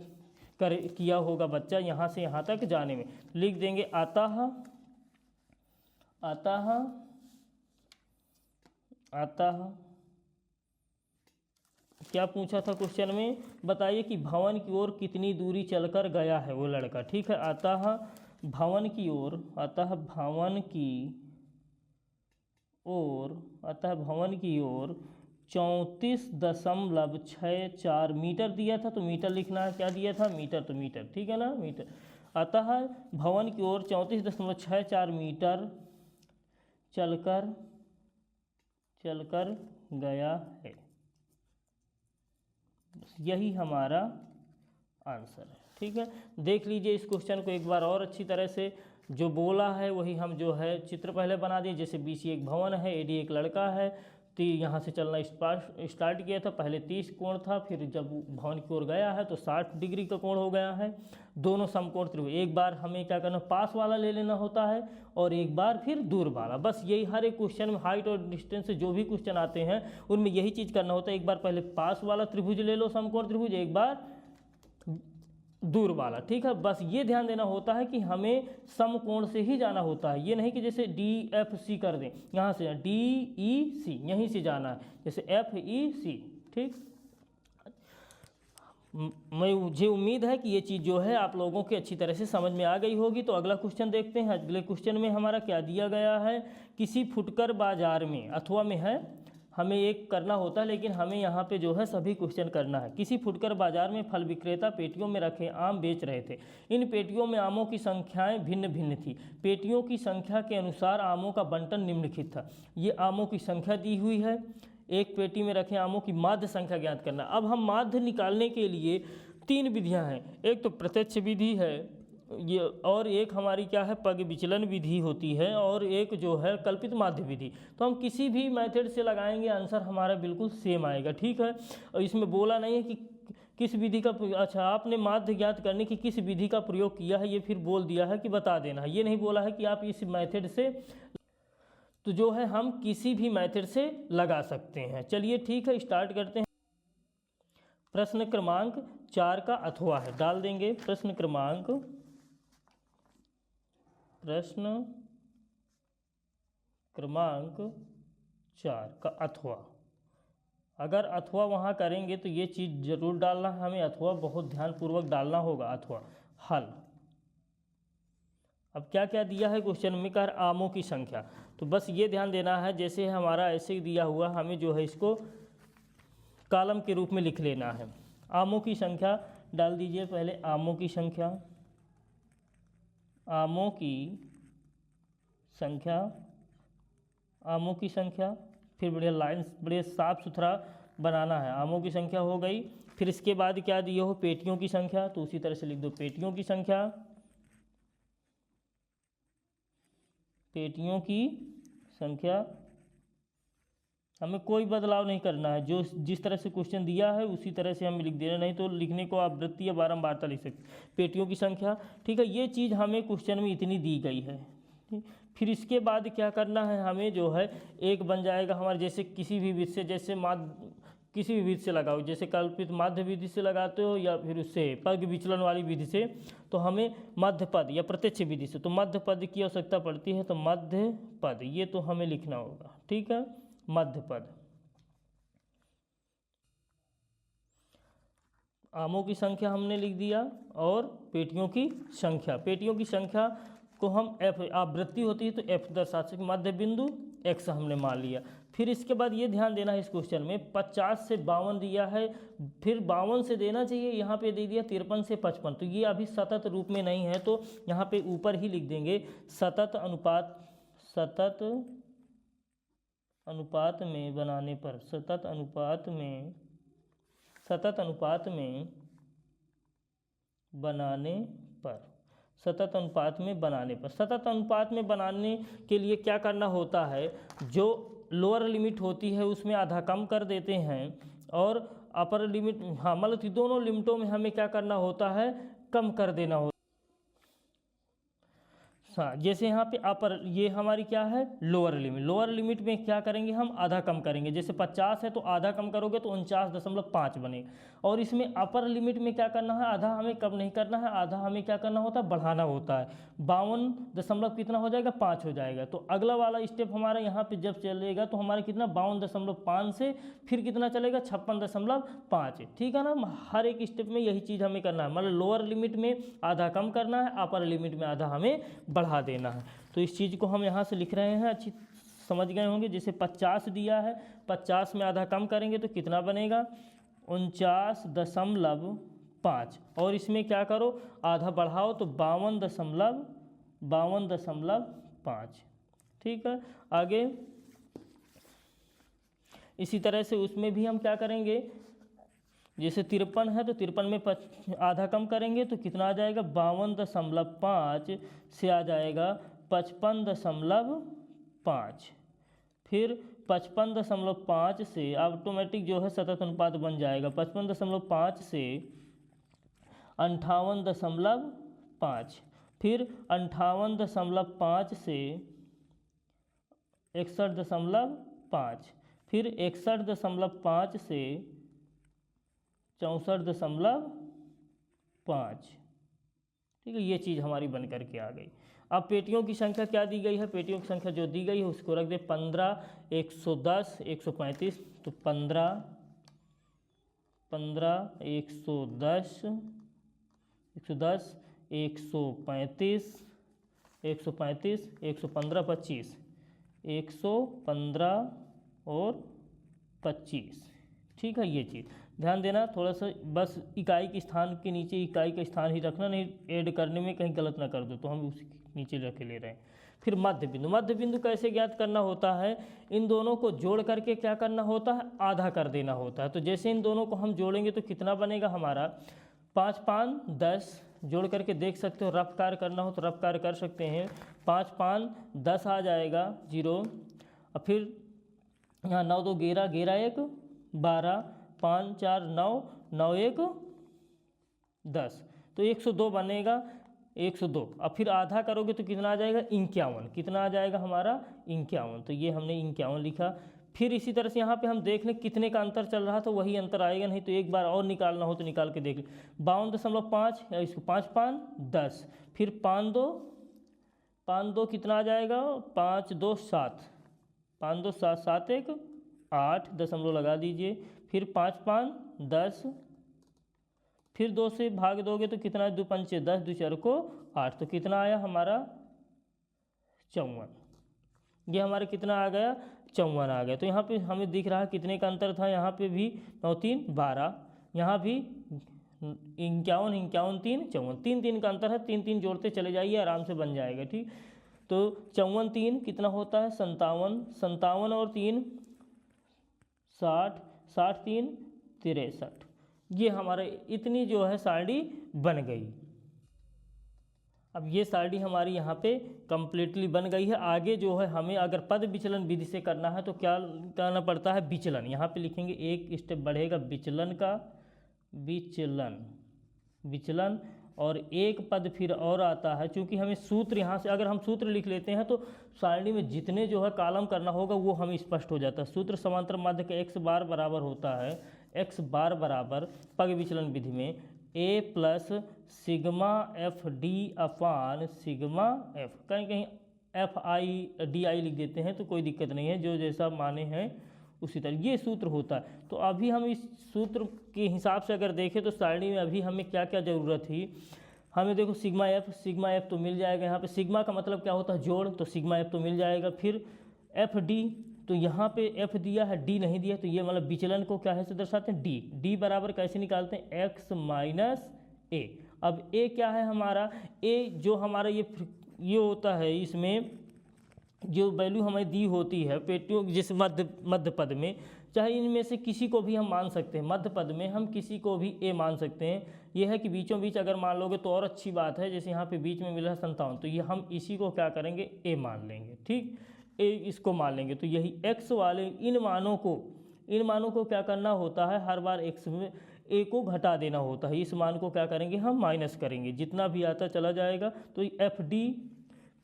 किया होगा बच्चा यहाँ से यहाँ तक जाने में। लिख देंगे अतः क्या पूछा था क्वेश्चन में, बताइए कि भवन की ओर कितनी दूरी चलकर गया है वो लड़का, ठीक है। अतः भवन की ओर 34.64 मीटर दिया था, तो मीटर लिखना है, क्या दिया था मीटर, तो मीटर, ठीक है ना, मीटर। अतः भवन की ओर 34.64 मीटर चलकर गया है, यही हमारा आंसर है, ठीक है। देख लीजिए इस क्वेश्चन को एक बार और अच्छी तरह से, जो बोला है वही हम जो है चित्र पहले बना दिए, जैसे BC एक भवन है, AD एक लड़का है, तो यहाँ से चलना स्टार्ट किया था, पहले 30 कोण था, फिर जब भवन की ओर गया है तो 60 डिग्री का कोण हो गया है। दोनों समकोण त्रिभुज, एक बार हमें क्या करना, पास वाला ले लेना होता है और एक बार फिर दूर वाला, बस यही हर एक क्वेश्चन में हाइट और डिस्टेंस से जो भी क्वेश्चन आते हैं उनमें यही चीज़ करना होता है, एक बार पहले पास वाला त्रिभुज ले लो समकोण त्रिभुज, एक बार दूर वाला, ठीक है। बस ये ध्यान देना होता है कि हमें समकोण से ही जाना होता है, ये नहीं कि जैसे DFC कर दें, यहाँ से DEC यहीं से जाना है, जैसे FEC, ठीक। मुझे उम्मीद है कि ये चीज़ जो है आप लोगों के अच्छी तरह से समझ में आ गई होगी। तो अगला क्वेश्चन देखते हैं। अगले क्वेश्चन में हमारा क्या दिया गया है, किसी फुटकर बाजार में, अथवा में है, हमें एक करना होता है लेकिन हमें यहाँ पे जो है सभी क्वेश्चन करना है। किसी फुटकर बाजार में फल विक्रेता पेटियों में रखे आम बेच रहे थे। इन पेटियों में आमों की संख्याएं भिन्न भिन्न थी। पेटियों की संख्या के अनुसार आमों का बंटन निम्नलिखित था। ये आमों की संख्या दी हुई है, एक पेटी में रखे आमों की माध्य संख्या ज्ञात करना। अब हम माध्य निकालने के लिए 3 विधियाँ हैं। एक तो प्रत्यक्ष विधि है, ये और एक हमारी क्या है पग विचलन विधि होती है और एक जो है कल्पित माध्य विधि। तो हम किसी भी मेथड से लगाएंगे आंसर हमारा बिल्कुल सेम आएगा, ठीक है। और इसमें बोला नहीं है कि किस विधि का, अच्छा आपने माध्य ज्ञात करने की किस विधि का प्रयोग किया है, ये फिर बोल दिया है कि बता देना है, ये नहीं बोला है कि आप इस मेथड से, तो जो है हम किसी भी मेथड से लगा सकते हैं। चलिए ठीक है, स्टार्ट करते हैं। प्रश्न क्रमांक 4 का अथवा है, डाल देंगे प्रश्न क्रमांक 4 का अथवा। अगर अथवा वहाँ करेंगे तो ये चीज़ जरूर डालना है हमें, अथवा बहुत ध्यानपूर्वक डालना होगा। अथवा हल, अब क्या क्या दिया है क्वेश्चन में, कर आमों की संख्या, तो बस ये ध्यान देना है जैसे हमारा ऐसे दिया हुआ हमें जो है इसको कॉलम के रूप में लिख लेना है। आमों की संख्या डाल दीजिए पहले, आमों की संख्या, आमों की संख्या, आमों की संख्या, फिर बढ़िया लाइन बड़े साफ सुथरा बनाना है। आमों की संख्या हो गई, फिर इसके बाद क्या दिए हो, पेटियों की संख्या, तो उसी तरह से लिख दो पेटियों की संख्या, पेटियों की संख्या। हमें कोई बदलाव नहीं करना है, जो जिस तरह से क्वेश्चन दिया है उसी तरह से हमें लिख देना, नहीं तो लिखने को आप वृत्ति या बारंबारता लिख सकते। पेटियों की संख्या, ठीक है, ये चीज़ हमें क्वेश्चन में इतनी दी गई है। फिर इसके बाद क्या करना है हमें, जो है एक बन जाएगा हमारे, जैसे किसी भी विधि से, जैसे किसी भी विधि से लगाओ, जैसे कल्पित माध्य विधि से लगाते हो या फिर उससे पग विचलन वाली विधि से, तो हमें मध्य पद या प्रत्यक्ष विधि से तो मध्य पद की आवश्यकता पड़ती है, तो मध्य पद ये तो हमें लिखना होगा, ठीक है, मध्य पद। आमों की संख्या हमने लिख दिया और पेटियों की संख्या, पेटियों की संख्या को हम एफ, आवृत्ति होती है तो एफ दर्शा सकते, मध्य बिंदु एक्स हमने मान लिया। फिर इसके बाद ये ध्यान देना है इस क्वेश्चन में 50 से 52 दिया है, फिर 52 से देना चाहिए, यहाँ पे दे दिया 53 से 55, तो ये अभी सतत रूप में नहीं है, तो यहाँ पे ऊपर ही लिख देंगे सतत अनुपात, सतत अनुपात में बनाने पर, सतत अनुपात में, सतत अनुपात में बनाने पर, सतत अनुपात में बनाने पर। सतत अनुपात में बनाने के लिए क्या करना होता है, जो लोअर लिमिट होती है उसमें आधा कम कर देते हैं और अपर लिमिट, हाँ मतलब कि दोनों लिमिटों में हमें क्या करना होता है, कम कर देना होता है। हाँ जैसे यहाँ पे अपर, ये हमारी क्या है लोअर लिमिट, लोअर लिमिट में क्या करेंगे हम आधा कम करेंगे, जैसे 50 है तो आधा कम करोगे तो 49.5 बनेगा। और इसमें अपर लिमिट में क्या करना है, आधा हमें कम नहीं करना है, आधा हमें क्या करना होता है बढ़ाना होता है, 52 कितना हो जाएगा 5 हो जाएगा। तो अगला वाला स्टेप हमारा यहाँ पे जब चलेगा तो हमारा कितना 52.5 से फिर कितना चलेगा 56.5, ठीक है ना। हर एक स्टेप में यही चीज़ हमें करना है, मतलब लोअर लिमिट में आधा कम करना है, अपर लिमिट में आधा हमें बढ़ा देना है। तो इस चीज़ को हम यहाँ से लिख रहे हैं, अच्छी समझ गए होंगे। जैसे 50 दिया है, 50 में आधा कम करेंगे तो कितना बनेगा 49.5, और इसमें क्या करो आधा बढ़ाओ तो 52.5, ठीक है। आगे इसी तरह से उसमें भी हम क्या करेंगे, जैसे 53 है तो 53 में आधा कम करेंगे तो कितना आ जाएगा 52.5 से आ जाएगा 55.5, फिर 55.5 से ऑटोमेटिक जो है सतत अनुपात बन जाएगा, 55.5 से 58.5, फिर 58.5 से 61.5, फिर 61.5 से 64.5, ठीक है। ये चीज़ हमारी बन करके आ गई। अब पेटियों की संख्या क्या दी गई है, पेटियों की संख्या जो दी गई है उसको रख दे 15, 110, 135, तो 15, 110, 110, 135, 135, 115, 25, 115 और 25, ठीक है। ये चीज़ ध्यान देना थोड़ा सा, बस इकाई के स्थान के नीचे इकाई का स्थान ही रखना, नहीं ऐड करने में कहीं गलत ना कर दो, तो हम उसी नीचे रख ले रहे हैं। फिर मध्य बिंदु, मध्य बिंदु कैसे ज्ञात करना होता है, इन दोनों को जोड़ करके क्या करना होता है आधा कर देना होता है। तो जैसे इन दोनों को हम जोड़ेंगे तो कितना बनेगा हमारा 5 5 10, जोड़ करके देख सकते हो, रफ कार्य करना हो तो रफ कार्य कर सकते हैं। 5 5 10 आ जाएगा 0, और फिर यहाँ 9 2 11, 11 1 12, 5 4 9, 9 1 10, तो 102 बनेगा, 102। अब फिर आधा करोगे तो कितना आ जाएगा 51, कितना आ जाएगा हमारा 51, तो ये हमने 51 लिखा। फिर इसी तरह से यहाँ पे हम देख लें कितने का अंतर चल रहा, तो वही अंतर आएगा, नहीं तो एक बार और निकालना हो तो निकाल के देख लें। 52.5, इसको 5 5 10, फिर 5 2 कितना आ जाएगा, 5 2 7, 5 2 7 7 1 8, दशमलव लगा दीजिए, फिर 5 5 10, फिर 2 से भाग दोगे तो कितना, 2 पंचे 10, 2 4 को 8, तो कितना आया हमारा 54। ये हमारा कितना आ गया, 54 आ गया। तो यहाँ पे हमें दिख रहा है कितने का अंतर था, यहाँ पे भी 9 3 12, यहाँ भी 51 51 3 54, 3 3 का अंतर है, 3 3 जोड़ते चले जाइए, आराम से बन जाएगा। ठीक, तो 54 3 कितना होता है 57, 57 और 3 60, 60 3 63, ये हमारे इतनी जो है सारणी बन गई। अब ये सारणी हमारी यहाँ पे कम्प्लीटली बन गई है। आगे जो है हमें अगर पद विचलन विधि से करना है तो क्या करना पड़ता है, विचलन, यहाँ पे लिखेंगे, एक स्टेप बढ़ेगा विचलन का, विचलन और एक पद फिर और आता है। क्योंकि हमें सूत्र यहाँ से अगर हम सूत्र लिख लेते हैं तो सारणी में जितने जो है कॉलम करना होगा वो हमें स्पष्ट हो जाता है। सूत्र समांतर माध्य का x बार बराबर होता है, x बार बराबर पग विचलन विधि में a plus sigma F D upon sigma F, कहीं कहीं एफ आई डी आई लिख देते हैं तो कोई दिक्कत नहीं है, जो जैसा माने हैं उसी तरह ये सूत्र होता है। तो अभी हम इस सूत्र के हिसाब से अगर देखें तो सारणी में अभी हमें क्या क्या ज़रूरत थी, हमें देखो सिग्मा एफ तो मिल जाएगा, यहाँ पे सिग्मा का मतलब क्या होता है जोड़, तो सिग्मा एफ तो मिल जाएगा। फिर एफ डी, तो यहाँ पे एफ दिया है डी नहीं दिया, तो ये मतलब विचलन को क्या है से दर्शाते हैं, डी बराबर कैसे निकालते हैं, एक्स माइनस ए। अब ए क्या है हमारा, ए जो हमारा ये होता है, इसमें जो वैल्यू हमें दी होती है पेटियों जैसे मध्य पद में, चाहे इनमें से किसी को भी हम मान सकते हैं, मध्य पद में हम किसी को भी ए मान सकते हैं। यह है कि बीचों बीच अगर मान लोगे तो और अच्छी बात है, जैसे यहाँ पे बीच में मिला है 57, तो ये हम इसी को क्या करेंगे ए मान लेंगे। ठीक, ए इसको मान लेंगे, तो यही एक्स वाले इन मानों को क्या करना होता है, हर बार एक्स में ए को घटा देना होता है। इस मान को क्या करेंगे हम माइनस करेंगे, जितना भी आता चला जाएगा, तो एफ डी,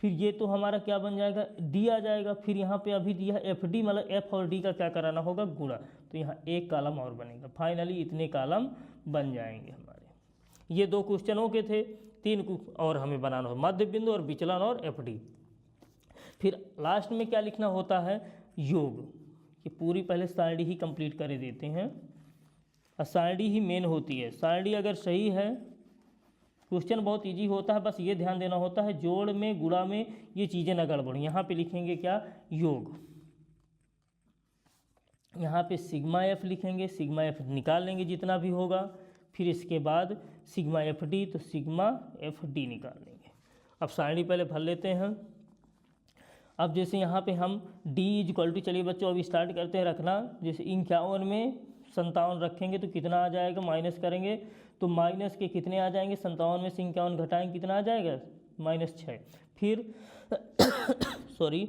फिर ये तो हमारा क्या बन जाएगा डी आ जाएगा। फिर यहाँ पे अभी दिया है एफ डी, मतलब एफ और डी का क्या कराना होगा गुणा, तो यहाँ एक कॉलम और बनेगा। फाइनली इतने कॉलम बन जाएंगे हमारे। ये 2 क्वेश्चनों के थे, 3 और हमें बनाना हो, मध्य बिंदु और विचलन और एफ डी। फिर लास्ट में क्या लिखना होता है, योग। ये पूरी पहले सारणी ही कंप्लीट कर देते हैं, सारणी ही मेन होती है। सारणी अगर सही है, क्वेश्चन बहुत इजी होता है, बस ये ध्यान देना होता है जोड़ में गुणा में ये चीज़ें न गड़बड़। यहाँ पे लिखेंगे क्या, योग, यहाँ पे सिग्मा एफ लिखेंगे, सिग्मा एफ निकाल लेंगे जितना भी होगा, फिर इसके बाद सिग्मा एफ डी, तो सिग्मा एफ डी निकाल लेंगे। अब सारणी पहले भर लेते हैं। अब जैसे यहाँ पे हम d इक्वल टू, चलिए बच्चों अब स्टार्ट करते हैं रखना, जैसे 51 में 57 रखेंगे तो कितना आ जाएगा, माइनस करेंगे तो माइनस के कितने आ जाएंगे, 57 में से 51 घटाएंगे कितना आ जाएगा, -6। फिर सॉरी,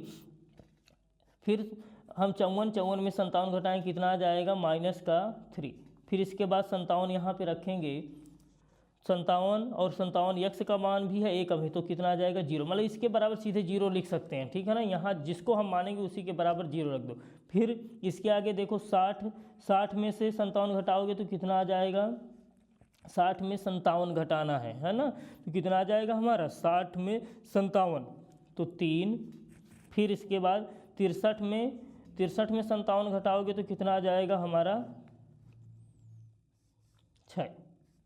फिर हम 54 में 57 घटाएंगे कितना आ जाएगा, -3। फिर इसके बाद 57 यहाँ पे रखेंगे, 57 और 57 यक्स का मान भी है, एक अभी, तो कितना आ जाएगा 0, मतलब इसके बराबर सीधे 0 लिख सकते हैं। ठीक है ना, यहाँ जिसको हम मानेंगे उसी के बराबर 0 रख दो। फिर इसके आगे देखो 60 में से 57 घटाओगे तो कितना आ जाएगा, 60 में 57 घटाना है ना, तो कितना आ जाएगा हमारा 60 में 57, तो 3। फिर इसके बाद 63 में 57 घटाओगे तो कितना आ जाएगा हमारा 6।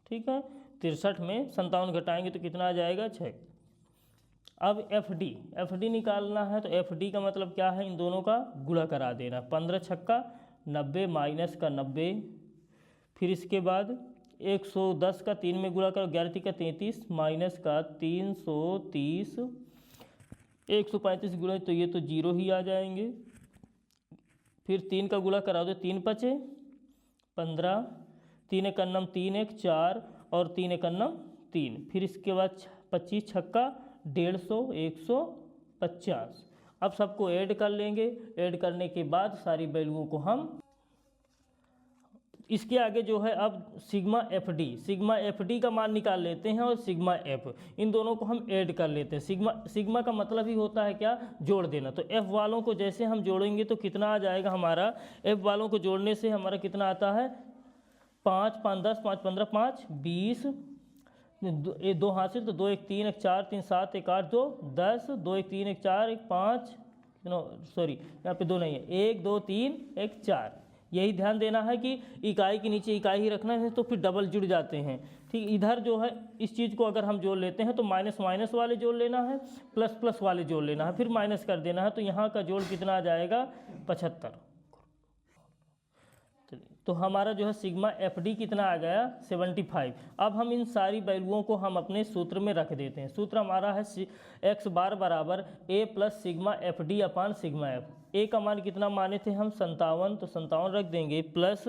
ठीक है, 63 में 57 घटाएंगे तो कितना आ जाएगा 6। अब एफ डी निकालना है, तो एफ डी का मतलब क्या है, इन दोनों का गुणा करा देना, 15 छक्का 90 माइनस का 90। फिर इसके बाद 110 का 3 में गुणा करो, 11 का 33 माइनस का 330, 135 गुणा, तो ये तो 0 ही आ जाएंगे। फिर 3 का गुणा करा दो, 3 × 5 = 15, 3 × 9 = 3 × 1 = 4 और 3 × 9 = 3, फिर इसके बाद 25 छक्का 150, 150। अब सबको ऐड कर लेंगे। ऐड करने के बाद सारी वैल्यूओं को हम इसके आगे जो है अब सिग्मा एफ डी का मान निकाल लेते हैं और सिग्मा एफ, इन दोनों को हम ऐड कर लेते हैं। सिग्मा का मतलब ही होता है क्या, जोड़ देना। तो एफ वालों को जैसे हम जोड़ेंगे तो कितना आ जाएगा हमारा, एफ वालों को जोड़ने से हमारा कितना आता है 5 5 10 5 15 5 20, 2 हासिल तो 2 1 3 1 4 3 7 1 8 2 10, 2 1 3 1 4 1 5, सॉरी यहाँ पे 2 नहीं है, 1 2 3 1 4। यही ध्यान देना है कि इकाई के नीचे इकाई ही रखना है, तो फिर डबल जुड़ जाते हैं। ठीक, इधर जो है इस चीज़ को अगर हम जोड़ लेते हैं तो माइनस माइनस वाले जोड़ लेना है, प्लस प्लस वाले जोड़ लेना है, फिर माइनस कर देना है। तो यहाँ का जोड़ कितना आ जाएगा 75। तो हमारा जो है सिग्मा एफ डी कितना आ गया 75। अब हम इन सारी वैल्यूओं को हम अपने सूत्र में रख देते हैं। सूत्र हमारा है एक्स बार बराबर A plus sigma F D upon sigma F. A का मान कितना माने थे हम 57, तो 57 रख देंगे, प्लस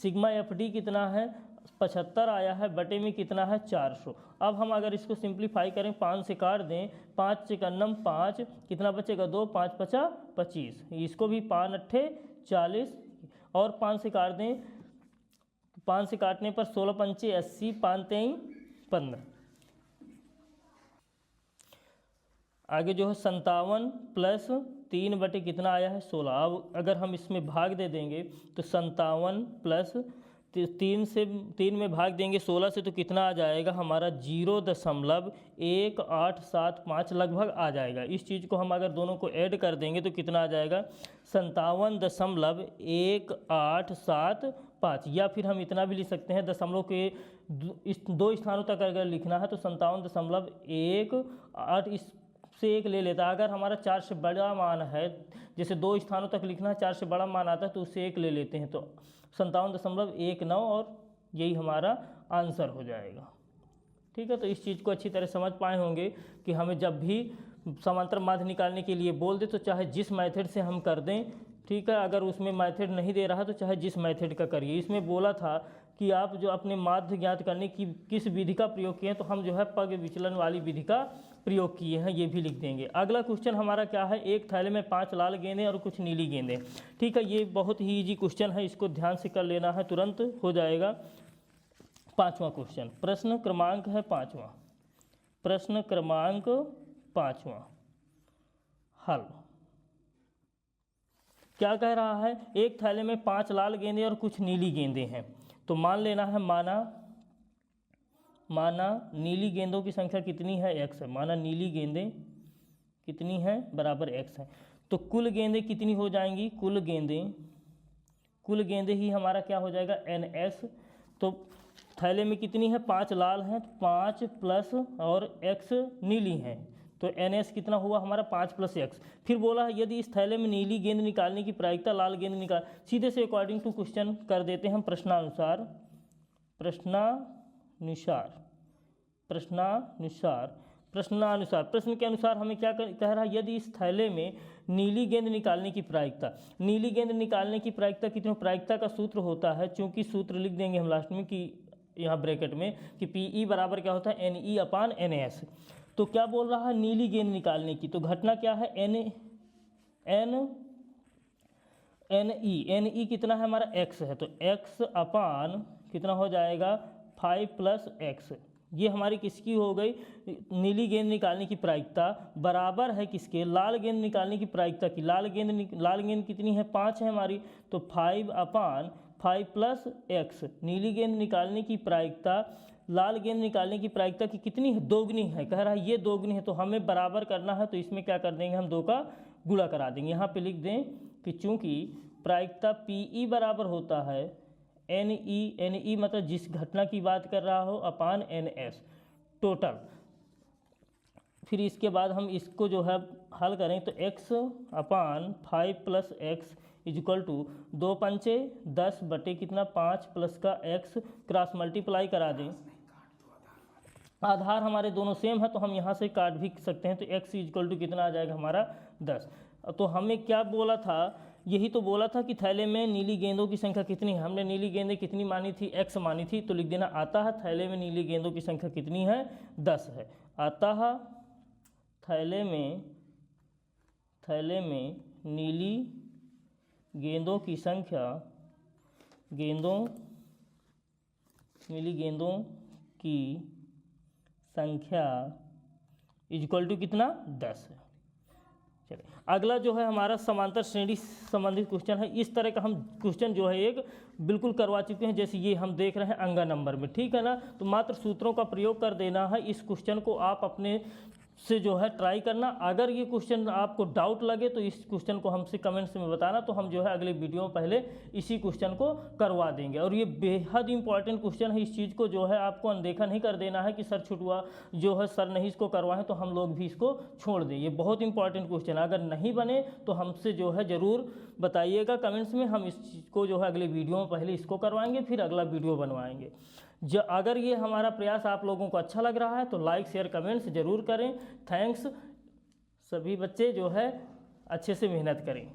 सिग्मा एफ डी कितना है 75 आया है, बटे में कितना है 400। अब हम अगर इसको सिंप्लीफाई करें 5 से काट दें, 5 से कन्नम 5, कितना बचेगा 2, 5 5 25, इसको भी 5 8 40 और 5 से काट दें, 5 से काटने पर 16 पंचे 80, 5 3 15। आगे जो है 57 प्लस 3 बटे कितना आया है 16। अब अगर हम इसमें भाग दे देंगे तो 57 प्लस 3 में भाग देंगे 16 से तो कितना आ जाएगा हमारा 0.1875 लगभग आ जाएगा। इस चीज़ को हम अगर दोनों को ऐड कर देंगे तो कितना आ जाएगा 57.1875, या फिर हम इतना भी लिख सकते हैं दशमलव के इस 2 स्थानों तक अगर लिखना है तो 57.18, इससे 1 ले लेता है। अगर हमारा 4 से बड़ा मान है, जैसे 2 स्थानों तक लिखना है, 4 से बड़ा मान आता है तो उससे 1 ले लेते हैं, तो 57.19 और यही हमारा आंसर हो जाएगा। ठीक है, तो इस चीज़ को अच्छी तरह समझ पाए होंगे कि हमें जब भी समांतर माध्य निकालने के लिए बोल दे तो चाहे जिस मेथड से हम कर दें, ठीक है, अगर उसमें मेथड नहीं दे रहा तो चाहे जिस मेथड का करिए। इसमें बोला था कि आप जो अपने माध्य ज्ञात करने की किस विधि का प्रयोग किए हैं, तो हम जो है पग विचलन वाली विधि का प्रयोग किए हैं, ये भी लिख देंगे। अगला क्वेश्चन हमारा क्या है, एक थैले में 5 लाल गेंदें और कुछ नीली गेंदें। ठीक है, ये बहुत ही इजी क्वेश्चन है, इसको ध्यान से कर लेना है, तुरंत हो जाएगा। 5वां क्वेश्चन, प्रश्न क्रमांक है 5वां, प्रश्न क्रमांक 5वां, हल। क्या कह रहा है, एक थैले में 5 लाल गेंदें और कुछ नीली गेंदें हैं। तो मान लेना है, माना नीली गेंदों की संख्या कितनी है x है, माना नीली गेंदें कितनी है बराबर x है। तो कुल गेंदें कितनी हो जाएंगी, कुल गेंदें ही हमारा क्या हो जाएगा ns। तो थैले में कितनी है 5 लाल हैं, 5 प्लस और x नीली हैं, तो ns कितना हुआ हमारा 5 प्लस x। फिर बोला है यदि इस थैले में नीली गेंद निकालने की प्रायिकता लाल गेंद निकाल, सीधे से अकॉर्डिंग टू क्वेश्चन कर देते हैं हम प्रश्नानुसार। प्रश्न के अनुसार हमें क्या कह रहा है, यदि इस थैले में नीली गेंद निकालने की प्रायिकता, नीली गेंद निकालने की प्रायिकता कितनी, प्रायिकता का सूत्र होता है, चूंकि सूत्र लिख देंगे हम लास्ट में कि यहाँ ब्रैकेट में कि पी बराबर क्या होता है NE अपान NS। तो क्या बोल रहा है नीली गेंद निकालने की, तो घटना क्या है NE कितना है हमारा x है, तो x अपान कितना हो जाएगा 5 प्लस x। ये हमारी किसकी हो गई, नीली गेंद निकालने की प्रायिकता बराबर है किसके, लाल गेंद निकालने की प्रायिकता की। लाल गेंद कितनी है 5 है हमारी, तो 5 अपान 5 प्लस x। नीली गेंद निकालने की प्रायिकता लाल गेंद निकालने की प्रायिकता की कितनी है, दोगुनी है, कह रहा है ये दोगुनी है, तो हमें बराबर करना है, तो इसमें क्या कर देंगे हम 2 का गुणा करा देंगे। यहाँ पे लिख दें कि चूंकि प्रायिकता PE बराबर होता है NE मतलब जिस घटना की बात कर रहा हो अपान NS टोटल। फिर इसके बाद हम इसको जो है हल करें तो x upon 5 plus x equal to 2 पंचे 10 बटे कितना 5 प्लस का x, क्रॉस मल्टीप्लाई करा दें। आधार हमारे दोनों सेम है तो हम यहाँ से काट भी सकते हैं, तो x इक्वल टू कितना आ जाएगा हमारा 10। तो हमें क्या बोला था यही तो बोला था कि थैले में नीली गेंदों की संख्या कितनी है। हमने नीली गेंदें कितनी मानी थी, x मानी थी, तो लिख देना आता है थैले में नीली गेंदों की संख्या कितनी है, 10 है। आता है थैले में नीली गेंदों की संख्या, नीली गेंदों की संख्या इक्वल टू कितना, 10 है। चलिए अगला जो है हमारा समांतर श्रेणी संबंधित क्वेश्चन है। इस तरह का हम क्वेश्चन जो है एक बिल्कुल करवा चुके हैं, जैसे ये हम देख रहे हैं अंगा नंबर में, ठीक है ना। तो मात्र सूत्रों का प्रयोग कर देना है। इस क्वेश्चन को आप अपने से जो है ट्राई करना। अगर ये क्वेश्चन आपको डाउट लगे तो इस क्वेश्चन को हमसे कमेंट्स में बताना, तो हम जो है अगले वीडियो में पहले इसी क्वेश्चन को करवा देंगे। और ये बेहद इंपॉर्टेंट क्वेश्चन है, इस चीज़ को जो है आपको अनदेखा नहीं कर देना है कि सर छुटवा जो है सर नहीं इसको करवाएं तो हम लोग भी इसको छोड़ दें। ये बहुत इंपॉर्टेंट क्वेश्चन है, अगर नहीं बने तो हमसे जो है ज़रूर बताइएगा कमेंट्स में। हम इस चीज़ को जो है अगले वीडियो में पहले इसको करवाएंगे, फिर अगला वीडियो बनवाएंगे। अगर ये हमारा प्रयास आप लोगों को अच्छा लग रहा है तो लाइक शेयर कमेंट्स ज़रूर करें। थैंक्स। सभी बच्चे जो है अच्छे से मेहनत करें।